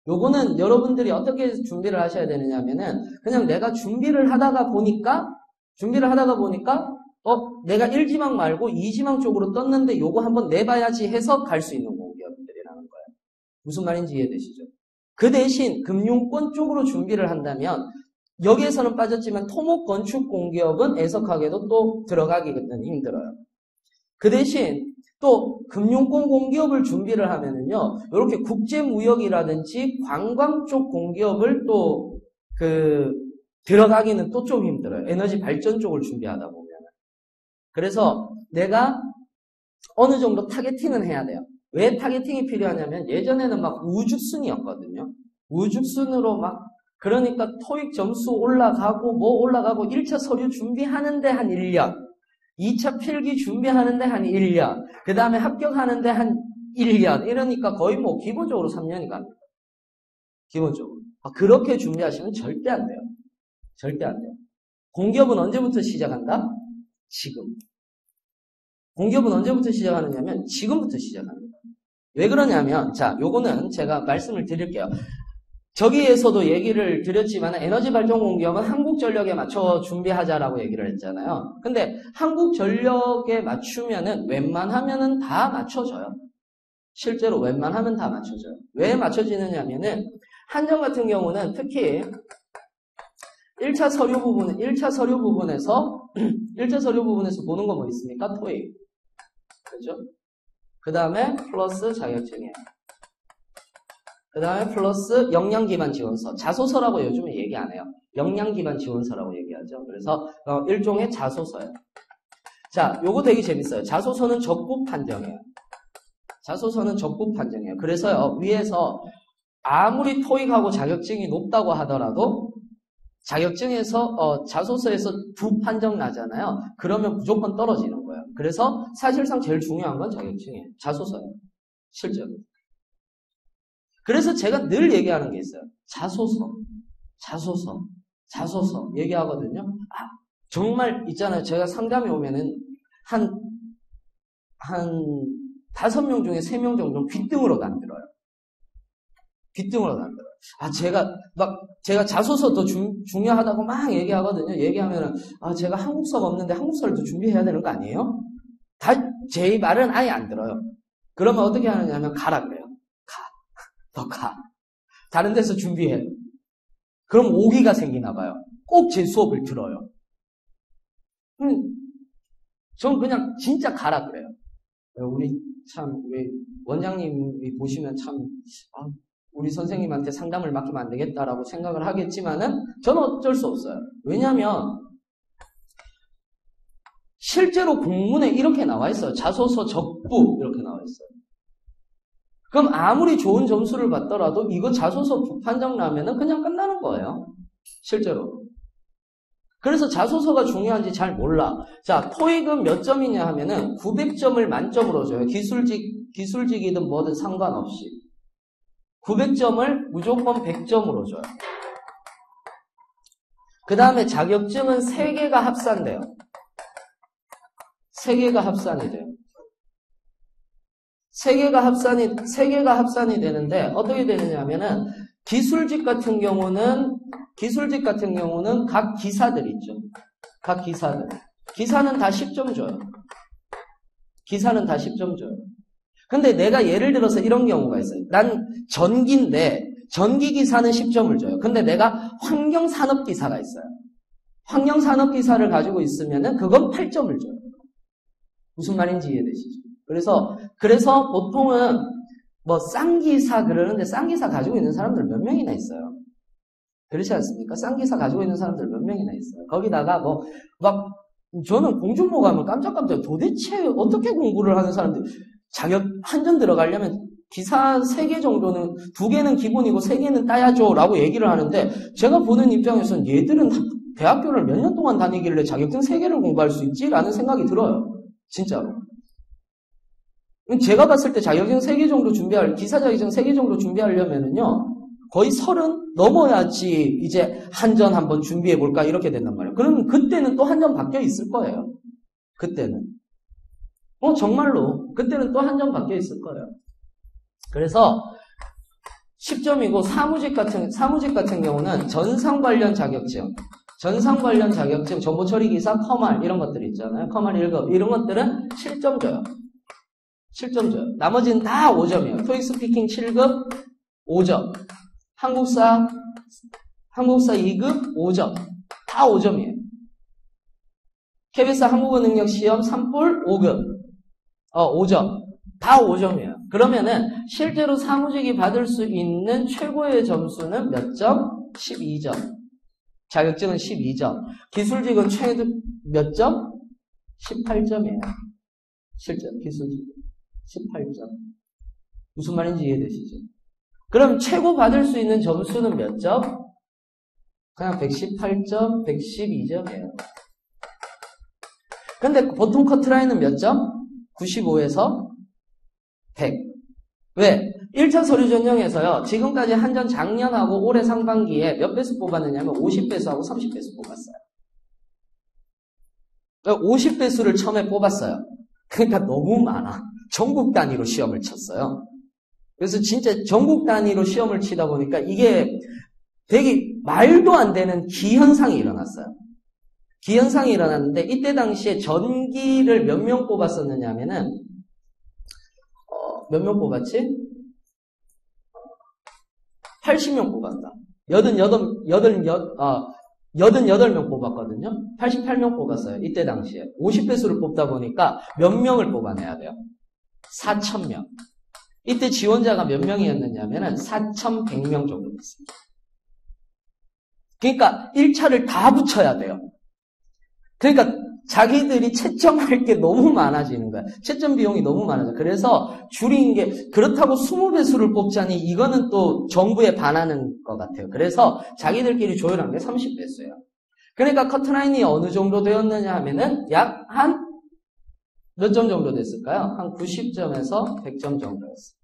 요거는 여러분들이 어떻게 준비를 하셔야 되느냐 하면은 그냥 내가 준비를 하다가 보니까 내가 1지망 말고 2지망 쪽으로 떴는데 요거 한번 내봐야지 해서 갈 수 있는 공기업들이라는 거예요. 무슨 말인지 이해되시죠? 그 대신 금융권 쪽으로 준비를 한다면 여기에서는 빠졌지만 토목 건축 공기업은 애석하게도 또 들어가기는 힘들어요. 그 대신 또 금융권 공기업을 준비를 하면은요, 이렇게 국제무역이라든지 관광 쪽 공기업을 또 들어가기는 또 좀 힘들어요. 에너지 발전 쪽을 준비하다 보면. 그래서 내가 어느 정도 타겟팅은 해야 돼요. 왜 타겟팅이 필요하냐면 예전에는 막 우죽순이었거든요. 우죽순으로 그러니까 토익 점수 올라가고 1차 서류 준비하는데 한 1년, 2차 필기 준비하는데 한 1년, 그 다음에 합격하는데 한 1년, 이러니까 거의 기본적으로 3년이 갑니다. 기본적으로. 그렇게 준비하시면 절대 안 돼요. 절대 안 돼요. 공기업은 언제부터 시작한다? 지금. 공기업은 언제부터 시작하느냐면 지금부터 시작합니다. 왜 그러냐면, 자, 요거는 제가 말씀을 드릴게요. 저기에서도 얘기를 드렸지만 에너지 발전 공기업은 한국전력에 맞춰 준비하자라고 얘기를 했잖아요. 근데 한국전력에 맞추면은 웬만하면은 다 맞춰져요. 실제로 웬만하면 다 맞춰져요. 왜 맞춰지느냐면은 한전 같은 경우는 특히 1차 서류 부분에서 보는 거 뭐 있습니까? 토익. 그죠? 그 다음에 플러스 자격증이에요. 그 다음에 플러스 역량기반 지원서. 자소서라고 요즘에 얘기 안 해요. 역량기반 지원서라고 얘기하죠. 그래서 일종의 자소서예요. 자, 요거 되게 재밌어요. 자소서는 적국 판정이에요. 그래서요, 위에서 아무리 토익하고 자격증이 높다고 하더라도 자격증에서 자소서에서 두 판정 나잖아요. 그러면 무조건 떨어지는 거예요. 그래서 사실상 제일 중요한 건 자격증이에요. 자소서예요. 실제로. 그래서 제가 늘 얘기하는 게 있어요. 자소서 얘기하거든요. 정말 있잖아요. 제가 상담에 오면은 한 5명 중에 3명 정도는 귀등으로도 안 들어요. 제가 자소서 더 중요하다고 막 얘기하거든요. 얘기하면은, 제가 한국서가 없는데 한국서를 더 준비해야 되는 거 아니에요? 제 말은 아예 안 들어요. 그러면 어떻게 하느냐면, 가라 그래요. 더 가. 다른 데서 준비해. 그럼 오기가 생기나 봐요. 꼭 제 수업을 들어요. 전 그냥 진짜 가라 그래요. 우리 원장님이 보시면 우리 선생님한테 상담을 맡기면 안 되겠다라고 생각을 하겠지만은 저는 어쩔 수 없어요. 왜냐하면 실제로 공문에 이렇게 나와 있어요. 자소서 적부 이렇게 나와 있어요. 그럼 아무리 좋은 점수를 받더라도 이거 자소서 부판정 나면은 그냥 끝나는 거예요. 실제로. 그래서 자소서가 중요한지 잘 몰라. 자, 토익은 몇 점이냐 하면은 900점을 만점으로 줘요. 기술직이든 뭐든 상관없이. 900점을 무조건 100점으로 줘요. 그 다음에 자격증은 3개가 합산돼요. 3개가 합산이 돼요. 3개가 합산이 되는데 어떻게 되느냐 하면은 기술직 같은 경우는 각 기사들 있죠. 각 기사들. 기사는 다 10점 줘요. 기사는 다 10점 줘요. 근데 내가 예를 들어서 이런 경우가 있어요. 난 전기인데 전기 기사는 10점을 줘요. 근데 내가 환경산업 기사가 있어요. 환경산업 기사를 가지고 있으면은 그건 8점을 줘요. 무슨 말인지 이해되시죠? 그래서 보통은 뭐 쌍기사 그러는데 쌍기사 가지고 있는 사람들 몇 명이나 있어요. 그렇지 않습니까? 쌍기사 가지고 있는 사람들 몇 명이나 있어요. 거기다가 저는 공중보 가면 깜짝깜짝 도대체 어떻게 공부를 하는 사람들 자격 한전 들어가려면 기사 3개 정도는 2개는 기본이고 3개는 따야죠 라고 얘기를 하는데 제가 보는 입장에서는 얘들은 대학교를 몇 년 동안 다니길래 자격증 3개를 공부할 수 있지? 라는 생각이 들어요. 진짜로. 제가 봤을 때 자격증 3개 정도 기사 자격증 3개 정도 준비하려면은요, 거의 30 넘어야지 이제 한전 한번 준비해볼까 이렇게 된단 말이에요. 그러면 그때는 또 한전 바뀌어 있을 거예요. 그때는. 정말로. 그때는 또 한전 바뀌어 있을 거예요. 그래서 10점이고 사무직 같은 경우는 전산 관련 자격증, 정보처리기사, 커말 이런 것들 있잖아요. 커말 1급 이런 것들은 7점 줘요. 7점 줘요. 나머지는 다 5점이에요. 토익 스피킹 7급 5점. 한국사 2급 5점. 다 5점이에요. KBS 한국어 능력 시험 3뿔 5급. 5점. 다 5점이에요. 그러면은 실제로 사무직이 받을 수 있는 최고의 점수는 몇 점? 12점. 자격증은 12점. 기술직은 최대 몇 점? 18점이에요. 실제로 기술직 18점. 무슨 말인지 이해되시죠? 그럼 최고 받을 수 있는 점수는 몇 점? 그냥 118점, 112점이에요. 근데 보통 커트라인은 몇 점? 95에서 100. 왜? 1차 서류 전형에서요, 지금까지 한전 작년하고 올해 상반기에 몇 배수 뽑았느냐면 50배수하고 30배수 뽑았어요. 50배수를 처음에 뽑았어요. 그러니까 너무 많아. 전국 단위로 시험을 쳤어요. 그래서 진짜 전국 단위로 시험을 치다 보니까 이게 되게 말도 안 되는 기현상이 일어났어요. 기현상이 일어났는데 이때 당시에 전기를 몇 명 뽑았었느냐 하면은 몇 명 뽑았지? 80명 뽑았다. 88명 뽑았거든요. 88명 뽑았어요. 이때 당시에. 50배수를 뽑다 보니까 몇 명을 뽑아내야 돼요? 4,000명. 이때 지원자가 몇 명이었느냐면 4,100명 정도 됐습니다. 그러니까 1차를 다 붙여야 돼요. 그러니까 자기들이 채점할 게 너무 많아지는 거야. 채점 비용이 너무 많아져. 그래서 줄인 게 그렇다고 20배수를 뽑자니 이거는 또 정부에 반하는 것 같아요. 그래서 자기들끼리 조율한 게 30배수예요. 그러니까 커트라인이 어느 정도 되었느냐 하면은 약 한 몇 점 정도 됐을까요? 한 90점에서 100점 정도였어요.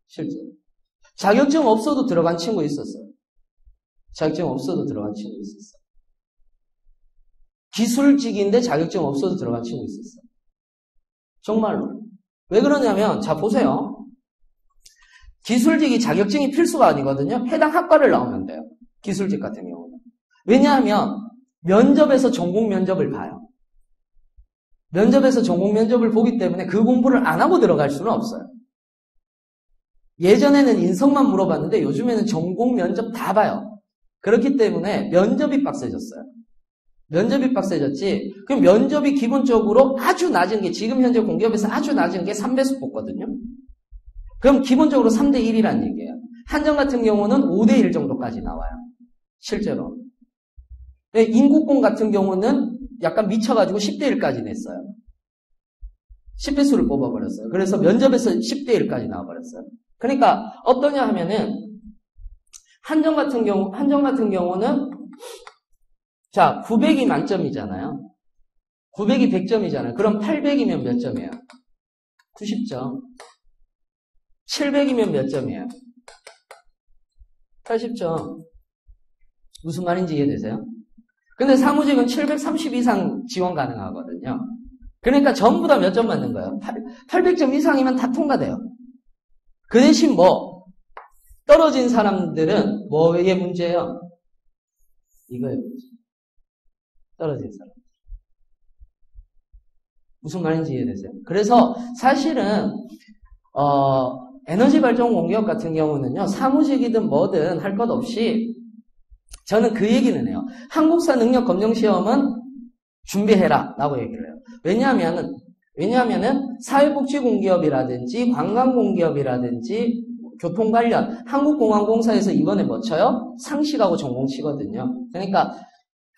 실제로. 자격증 없어도 들어간 친구 있었어요. 자격증 없어도 들어간 친구 있었어요. 기술직인데 자격증 없어도 들어간 친구 있었어요. 정말로. 왜 그러냐면, 자, 보세요. 기술직이 자격증이 필수가 아니거든요. 해당 학과를 나오면 돼요. 기술직 같은 경우는. 왜냐하면, 면접에서 전공 면접을 봐요. 면접에서 전공 면접을 보기 때문에 그 공부를 안 하고 들어갈 수는 없어요. 예전에는 인성만 물어봤는데 요즘에는 전공 면접 다 봐요. 그렇기 때문에 면접이 빡세졌어요. 면접이 빡세졌지. 그럼 면접이 기본적으로 아주 낮은 게 지금 현재 공기업에서 아주 낮은 게 3배수 뽑거든요. 그럼 기본적으로 3대 1이란 얘기예요. 한전 같은 경우는 5대 1 정도까지 나와요. 실제로. 인국공 같은 경우는 약간 미쳐가지고 10대 1까지 냈어요. 10배수를 뽑아버렸어요. 그래서 면접에서 10대 1까지 나와버렸어요. 그러니까 어떠냐 하면은 한정 같은 경우는 자 900이 만점이잖아요. 900이 100점이잖아요. 그럼 800이면 몇 점이에요? 90점. 700이면 몇 점이에요? 80점. 무슨 말인지 이해되세요? 근데 사무직은 730 이상 지원 가능하거든요. 그러니까 전부 다 몇 점 맞는 거예요? 800점 이상이면 다 통과돼요. 그 대신 떨어진 사람들은 뭐의 문제예요? 이거의 문제. 떨어진 사람. 무슨 말인지 이해되세요? 그래서 사실은 에너지 발전 공기업 같은 경우는요, 사무직이든 뭐든 할 것 없이 저는 그 얘기는 해요. 한국사 능력 검정 시험은 준비해라 라고 얘기를 해요. 왜냐하면은 사회복지공기업이라든지 관광공기업이라든지 교통 관련 한국공항공사에서 이번에 뭐 쳐요? 상식하고 전공 치거든요. 그러니까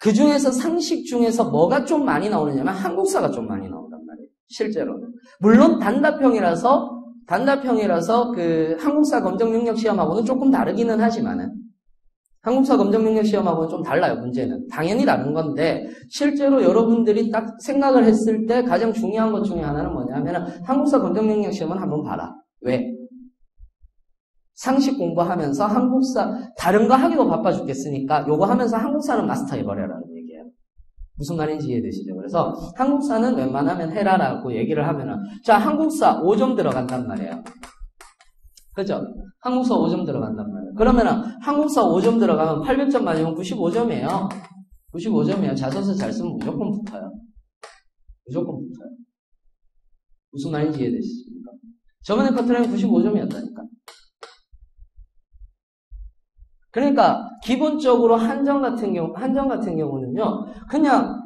그 중에서 상식 중에서 뭐가 좀 많이 나오느냐면 한국사가 좀 많이 나온단 말이에요. 실제로는. 물론 단답형이라서 그 한국사 검정 능력 시험하고는 조금 다르기는 하지만은 한국사 검정 능력 시험하고는 좀 달라요. 문제는. 당연히 다른 건데 실제로 여러분들이 딱 생각을 했을 때 가장 중요한 것 중에 하나는 뭐냐면은 한국사 검정 능력 시험은 한번 봐라. 왜? 상식 공부하면서 한국사 다른 거 하기도 바빠 죽겠으니까 요거 하면서 한국사는 마스터 해버려라는 얘기예요. 무슨 말인지 이해되시죠? 그래서 한국사는 웬만하면 해라라고 얘기를 하면은 자 한국사 5점 들어간단 말이에요. 그죠? 한국사 5점 들어간단 말이에요. 그러면은 한국사 5점 들어가면 800점 맞으면 95점이에요. 95점이에요. 자소서 잘 쓰면 무조건 붙어요. 무조건 붙어요. 무슨 말인지 이해되시십니까? 저번에 커트라인 95점이었다니까. 그러니까 기본적으로 한정 같은 경우는요. 그냥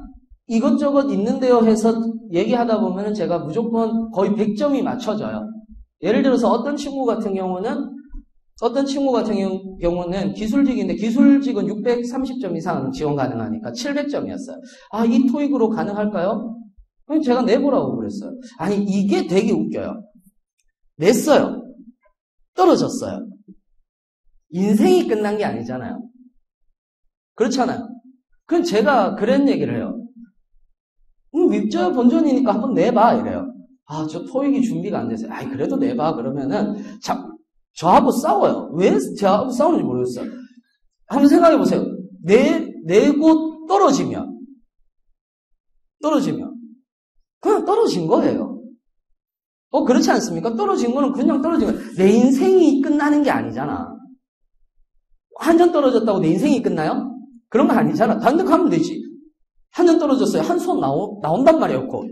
이것저것 있는데요 해서 얘기하다 보면은 제가 무조건 거의 100점이 맞춰져요. 예를 들어서 어떤 친구 같은 경우는 기술직인데 기술직은 630점 이상 지원 가능하니까 700점이었어요. 아, 이 토익으로 가능할까요? 제가 내보라고 그랬어요. 아니, 이게 되게 웃겨요. 냈어요. 떨어졌어요. 인생이 끝난 게 아니잖아요. 그렇잖아요. 그럼 제가 그런 얘기를 해요. 윗저 본전이니까 한번 내봐 이래요. 아, 저 토익이 준비가 안 돼서. 아이, 그래도 내봐. 그러면은 저하고 싸워요. 왜 저하고 싸우는지 모르겠어요. 한번 생각해 보세요. 내고 떨어지면 그냥 떨어진 거예요. 그렇지 않습니까? 떨어진 거는 그냥 떨어진 거예요. 내 인생이 끝나는 게 아니잖아. 한전 떨어졌다고 내 인생이 끝나요? 그런 거 아니잖아. 다른 데 가면 되지. 한전 떨어졌어요. 한 수원 나온단 말이에요, 곧.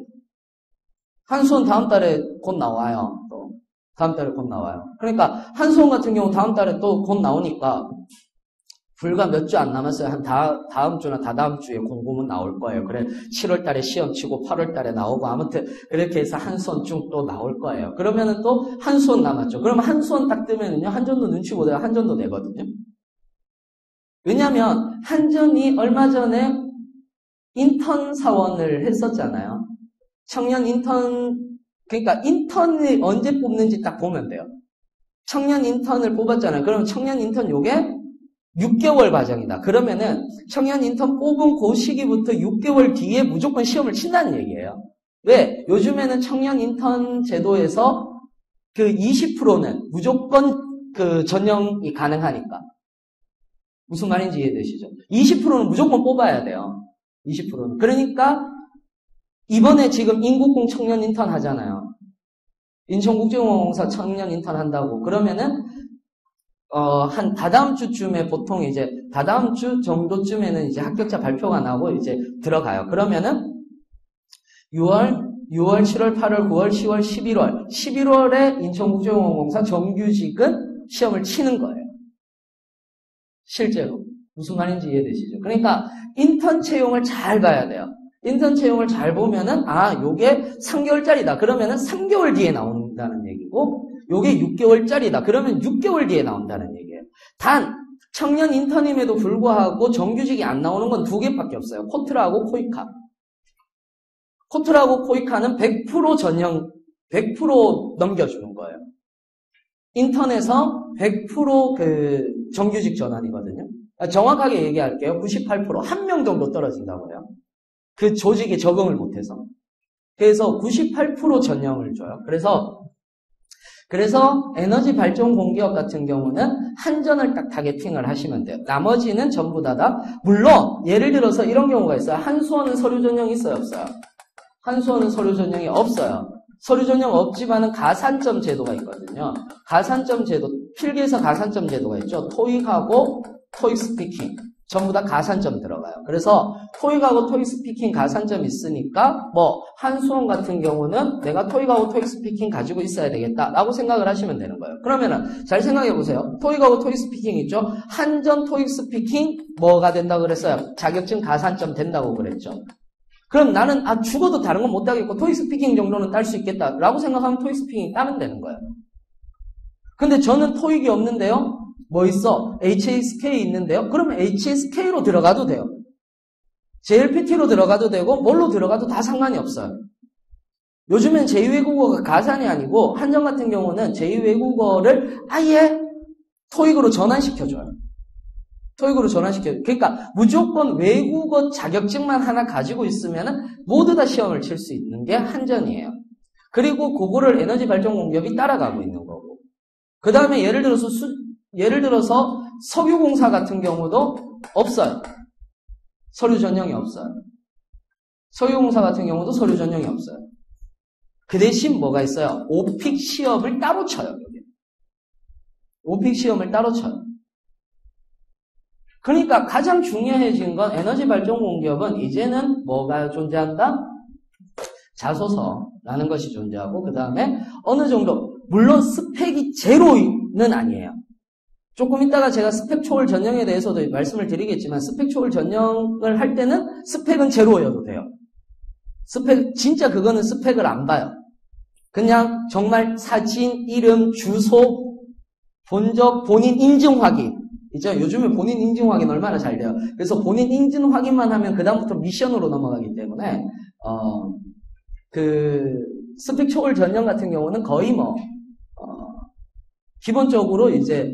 한 수원 다음 달에 곧 나와요. 또. 다음 달에 곧 나와요. 그러니까 한 수원 같은 경우 다음 달에 또 곧 나오니까 불과 몇 주 안 남았어요. 한 다음 주나 다다음 주에 공고문 나올 거예요. 그래 7월 달에 시험 치고 8월 달에 나오고 아무튼 그렇게 해서 한 수원 쭉 또 나올 거예요. 그러면은 또 한 수원 남았죠. 그러면 한 수원 딱 뜨면은요. 한전도 눈치 보다가 한전도 내거든요. 왜냐면 한전이 얼마 전에 인턴 사원을 했었잖아요. 청년 인턴, 그러니까 인턴을 언제 뽑는지 딱 보면 돼요. 청년 인턴을 뽑았잖아요. 그럼 청년 인턴 요게 6개월 과정이다. 그러면은 청년 인턴 뽑은 그 시기부터 6개월 뒤에 무조건 시험을 친다는 얘기예요. 왜? 요즘에는 청년 인턴 제도에서 그 20%는 무조건 그 전형이 가능하니까. 무슨 말인지 이해되시죠? 20%는 무조건 뽑아야 돼요. 20%는. 그러니까 이번에 지금 인국공 청년 인턴 하잖아요. 인천국제공항공사 청년 인턴 한다고. 그러면은 한 다다음 주쯤에 보통 이제 다다음 주 정도쯤에는 이제 합격자 발표가 나고 이제 들어가요. 그러면은 6월, 7월, 8월, 9월, 10월, 11월. 11월에 인천국제공항공사 정규직은 시험을 치는 거예요. 실제로. 무슨 말인지 이해되시죠? 그러니까 인턴 채용을 잘 봐야 돼요. 인턴 채용을 잘 보면은 요게 3개월짜리다. 그러면은 3개월 뒤에 나온다는 얘기고 요게 6개월짜리다. 그러면 6개월 뒤에 나온다는 얘기예요. 단 청년 인턴임에도 불구하고 정규직이 안 나오는 건 2개밖에 없어요. 코트라하고 코이카. 코트라고 토익하는 100% 전형, 100% 넘겨주는 거예요. 인턴에서 100% 그 정규직 전환이거든요. 정확하게 얘기할게요. 98%, 한 명 정도 떨어진다고 해요. 그 조직에 적응을 못해서. 그래서 98% 전형을 줘요. 그래서 에너지 발전 공기업 같은 경우는 한전을 딱 타겟팅을 하시면 돼요. 나머지는 전부 다다. 물론 예를 들어서 이런 경우가 있어요. 한수원은 서류 전형이 있어요, 없어요? 한수원은 서류 전형이 없어요. 서류 전형 없지만은 가산점 제도가 있거든요. 가산점 제도, 필기에서 가산점 제도가 있죠. 토익하고 토익 스피킹 전부 다 가산점 들어가요. 그래서 토익하고 토익 스피킹 가산점 있으니까 뭐 한수원 같은 경우는 내가 토익하고 토익 스피킹 가지고 있어야 되겠다라고 생각을 하시면 되는 거예요. 그러면은 잘 생각해 보세요. 토익하고 토익 스피킹 있죠. 한전 토익 스피킹 뭐가 된다고 그랬어요? 자격증 가산점 된다고 그랬죠. 그럼 나는 죽어도 다른 건 못 따겠고 토익 스피킹 정도는 딸 수 있겠다라고 생각하면 토익 스피킹이 따면 되는 거예요. 근데 저는 토익이 없는데요. 뭐 있어? HSK 있는데요? 그러면 HSK로 들어가도 돼요. JLPT로 들어가도 되고 뭘로 들어가도 다 상관이 없어요. 요즘엔 제2외국어가 가산이 아니고 한전 같은 경우는 제2외국어를 아예 토익으로 전환시켜줘요. 토익으로 전환시켜줘요. 그러니까 무조건 외국어 자격증만 하나 가지고 있으면 모두 다 시험을 칠 수 있는 게 한전이에요. 그리고 그거를 에너지 발전 공기업이 따라가고 있는 거고. 그 다음에 예를 들어서 석유공사 같은 경우도 없어요. 서류 전형이 없어요. 석유공사 같은 경우도 서류 전형이 없어요. 그 대신 뭐가 있어요? 오픽 시험을 따로 쳐요. 여기. 오픽 시험을 따로 쳐요. 그러니까 가장 중요해진 건 에너지 발전 공기업은 이제는 뭐가 존재한다? 자소서라는 것이 존재하고 그 다음에 어느 정도 물론 스펙이 제로는 아니에요. 조금 이따가 제가 스펙 초월 전형에 대해서도 말씀을 드리겠지만 스펙 초월 전형을 할 때는 스펙은 제로여도 돼요. 진짜 그거는 스펙을 안 봐요. 그냥 정말 사진, 이름, 주소, 본적, 본인 인증 확인. 있죠? 요즘에 본인 인증 확인 얼마나 잘 돼요. 그래서 본인 인증 확인만 하면 그다음부터 미션으로 넘어가기 때문에 스펙 초월 전형 같은 경우는 거의 기본적으로 이제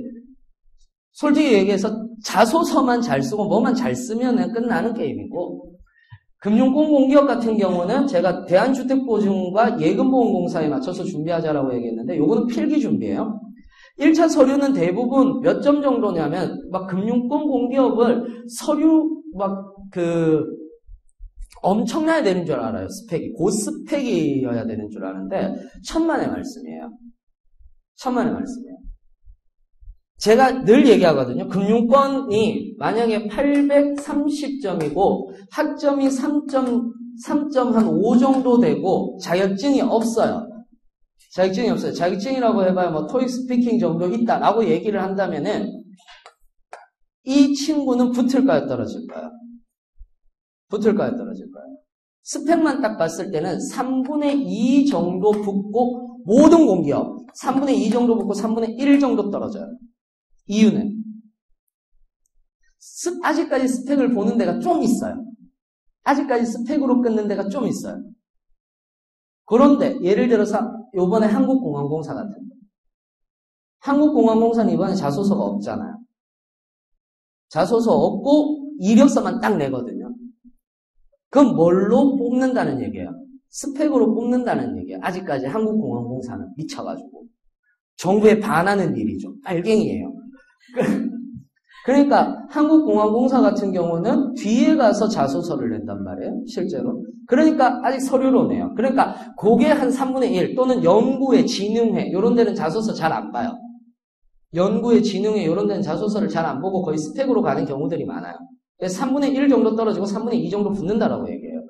솔직히 얘기해서 자소서만 잘 쓰고 뭐만 잘 쓰면 끝나는 게임이고 금융공공기업 같은 경우는 제가 대한주택보증과 예금보험공사에 맞춰서 준비하자라고 얘기했는데 요거는 필기 준비예요. 1차 서류는 대부분 몇 점 정도냐면 막 금융권 공기업을 서류 엄청나게 되는 줄 알아요. 스펙이. 고스펙이어야 되는 줄 아는데 천만의 말씀이에요. 천만의 말씀이에요. 제가 늘 얘기하거든요. 금융권이 만약에 830점이고 학점이 3.5 정도 되고 자격증이 없어요. 자격증이 없어요. 자격증이라고 해봐야 토익 스피킹 정도 있다라고 얘기를 한다면은 이 친구는 붙을까요? 떨어질까요? 붙을까요? 떨어질까요? 스펙만 딱 봤을 때는 3분의 2 정도 붙고 모든 공기업 3분의 2 정도 붙고 3분의 1 정도 떨어져요. 이유는 아직까지 스펙을 보는 데가 좀 있어요. 아직까지 스펙으로 끊는 데가 좀 있어요. 그런데 예를 들어서 이번에 한국공항공사 같은 거. 한국공항공사는 이번에 자소서가 없잖아요. 자소서 없고 이력서만 딱 내거든요. 그럼 뭘로 뽑는다는 얘기예요? 스펙으로 뽑는다는 얘기예요. 아직까지 한국공항공사는 미쳐가지고. 정부에 반하는 일이죠. 빨갱이에요. 그러니까 한국공항공사 같은 경우는 뒤에 가서 자소서를 낸단 말이에요. 실제로. 그러니까 아직 서류로 내요. 그러니까 그게 한 3분의 1 또는 연구회, 진흥회 이런 데는 자소서 잘 안 봐요. 연구회, 진흥회 이런 데는 자소서를 잘 안 보고 거의 스펙으로 가는 경우들이 많아요. 3분의 1 정도 떨어지고 3분의 2 정도 붙는다라고 얘기해요.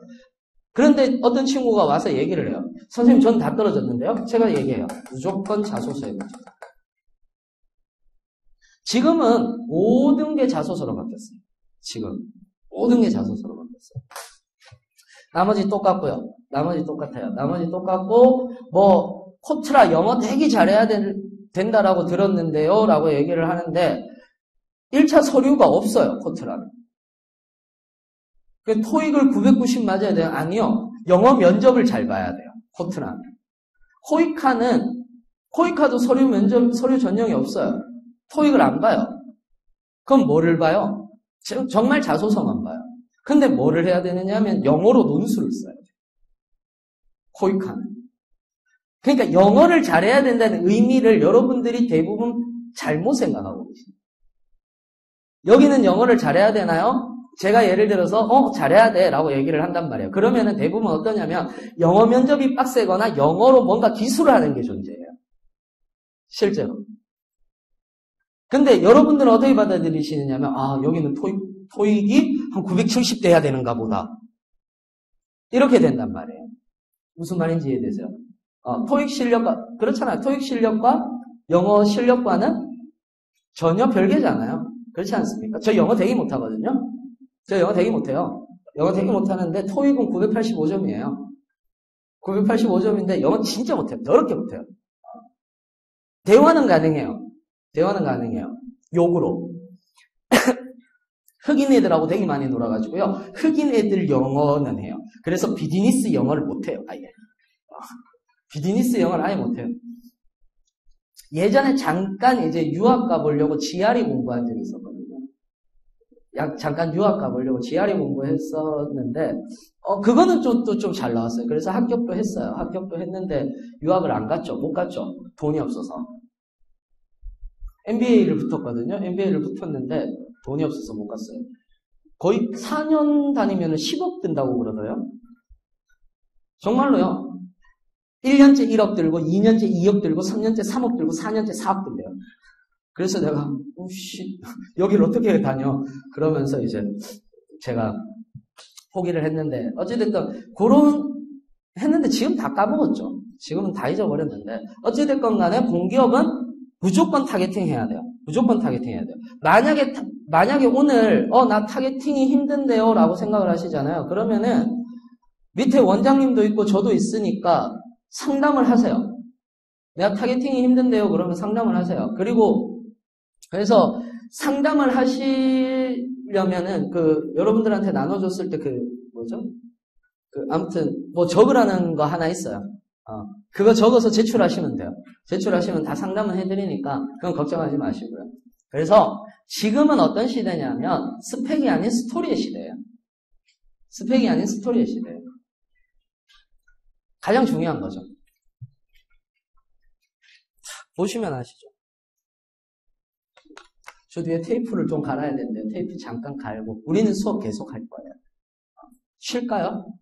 그런데 어떤 친구가 와서 얘기를 해요. 선생님 전 다 떨어졌는데요. 제가 얘기해요. 무조건 자소서에 문제다. 지금은 모든 게 자소서로 바뀌었어요. 지금 모든 게 자소서로 바뀌었어요. 나머지 똑같고요. 나머지 똑같아요. 나머지 똑같고 코트라 영어 되게 잘해야 된다라고 들었는데요. 라고 얘기를 하는데 1차 서류가 없어요. 코트라는. 토익을 990 맞아야 돼요? 아니요. 영어 면접을 잘 봐야 돼요. 코트나. 코이카도 서류 전형이 없어요. 토익을 안 봐요. 그럼 뭐를 봐요? 정말 자소서만 봐요. 근데 뭐를 해야 되느냐 하면 영어로 논술을 써요. 코이카는. 그러니까 영어를 잘해야 된다는 의미를 여러분들이 대부분 잘못 생각하고 계십니다. 여기는 영어를 잘해야 되나요? 제가 예를 들어서 잘해야 돼 라고 얘기를 한단 말이에요. 그러면은 대부분 어떠냐면 영어 면접이 빡세거나 영어로 뭔가 기술을 하는 게 존재해요. 실제로. 근데 여러분들은 어떻게 받아들이시느냐면 여기는 토익이 한 970 돼야 되는가 보다. 이렇게 된단 말이에요. 무슨 말인지 이해되세요? 토익 실력과 그렇잖아요. 토익 실력과 영어 실력과는 전혀 별개잖아요. 그렇지 않습니까? 저 영어 되게 못하거든요. 저 영어 되게 못해요. 영어 되게 못하는데 토익은 985점이에요. 985점인데 영어 진짜 못해요. 더럽게 못해요. 대화는 가능해요. 대화는 가능해요. 욕으로. 흑인 애들하고 되게 많이 놀아가지고요. 흑인 애들 영어는 해요. 그래서 비즈니스 영어를 못해요. 아예. 비즈니스 영어를 아예 못해요. 예전에 잠깐 이제 유학 가보려고 GRE 공부한 적이 있었거든요. 잠깐 유학 가보려고 GRE 공부했었는데, 그거는 또 좀 잘 나왔어요. 그래서 합격도 했어요. 합격도 했는데, 유학을 안 갔죠. 못 갔죠. 돈이 없어서. MBA를 붙었거든요. MBA를 붙었는데, 돈이 없어서 못 갔어요. 거의 4년 다니면 10억 든다고 그러더요. 정말로요. 1년째 1억 들고, 2년째 2억 들고, 3년째 3억 들고, 4년째 4억 들래요. 그래서 내가, 여기를 어떻게 다녀? 그러면서 이제 제가 포기를 했는데, 어찌됐든, 했는데 지금 다 까먹었죠. 지금은 다 잊어버렸는데, 어찌됐건 간에 공기업은 무조건 타겟팅 해야 돼요. 무조건 타겟팅 해야 돼요. 만약에 오늘, 나 타겟팅이 힘든데요? 라고 생각을 하시잖아요. 그러면은, 밑에 원장님도 있고 저도 있으니까 상담을 하세요. 내가 타겟팅이 힘든데요? 그러면 상담을 하세요. 그래서 상담을 하시려면은 여러분들한테 나눠줬을 때 아무튼 적으라는 거 하나 있어요. 그거 적어서 제출하시면 돼요. 제출하시면 다 상담을 해드리니까 그건 걱정하지 마시고요. 그래서 지금은 어떤 시대냐면 스펙이 아닌 스토리의 시대예요. 스펙이 아닌 스토리의 시대예요. 가장 중요한 거죠. 보시면 아시죠? 저 뒤에 테이프를 좀 갈아야 되는데 테이프 잠깐 갈고 우리는 수업 계속 할 거예요. 쉴까요?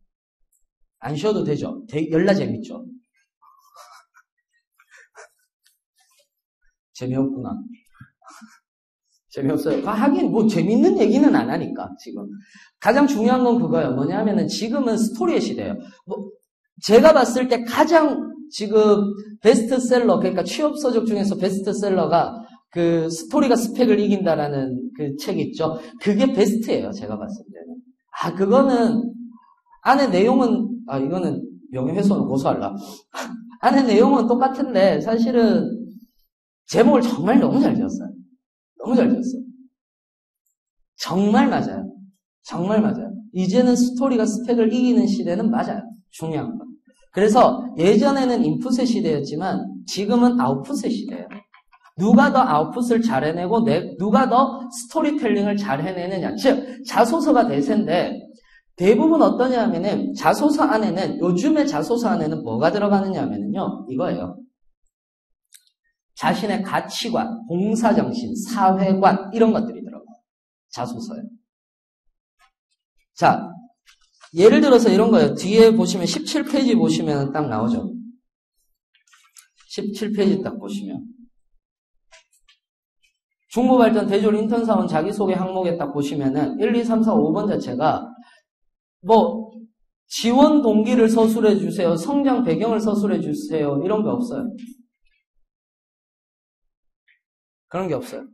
안 쉬어도 되죠? 열나 재밌죠? 재미없구나. 재미없어요. 하긴 재밌는 얘기는 안 하니까 지금. 가장 중요한 건 그거예요. 뭐냐면은 지금은 스토리의 시대예요. 제가 봤을 때 가장 지금 베스트셀러, 그러니까 취업서적 중에서 베스트셀러가 스토리가 스펙을 이긴다라는 그 책 있죠. 그게 베스트예요. 제가 봤을 때는. 그거는 안에 내용은 이거는 명예훼손을 고소할라. 안에 내용은 똑같은데 사실은 제목을 정말 너무 잘 지었어요. 너무 잘 지었어요. 정말 맞아요. 정말 맞아요. 이제는 스토리가 스펙을 이기는 시대는 맞아요. 중요한 건. 그래서 예전에는 인풋의 시대였지만 지금은 아웃풋의 시대예요. 누가 더 아웃풋을 잘 해내고 누가 더 스토리텔링을 잘 해내느냐. 즉 자소서가 대세인데 대부분 어떠냐 하면은 요즘의 자소서 안에는 뭐가 들어가느냐 하면은요. 이거예요. 자신의 가치관, 봉사정신, 사회관 이런 것들이 들어가요. 자소서에. 자, 예를 들어서 이런 거예요. 뒤에 보시면 17페이지 보시면 딱 나오죠. 17페이지 딱 보시면. 중고발전 대졸 인턴사원 자기소개 항목에 딱 보시면은 1, 2, 3, 4, 5번 자체가 지원 동기를 서술해 주세요. 성장 배경을 서술해 주세요. 이런 게 없어요. 그런 게 없어요.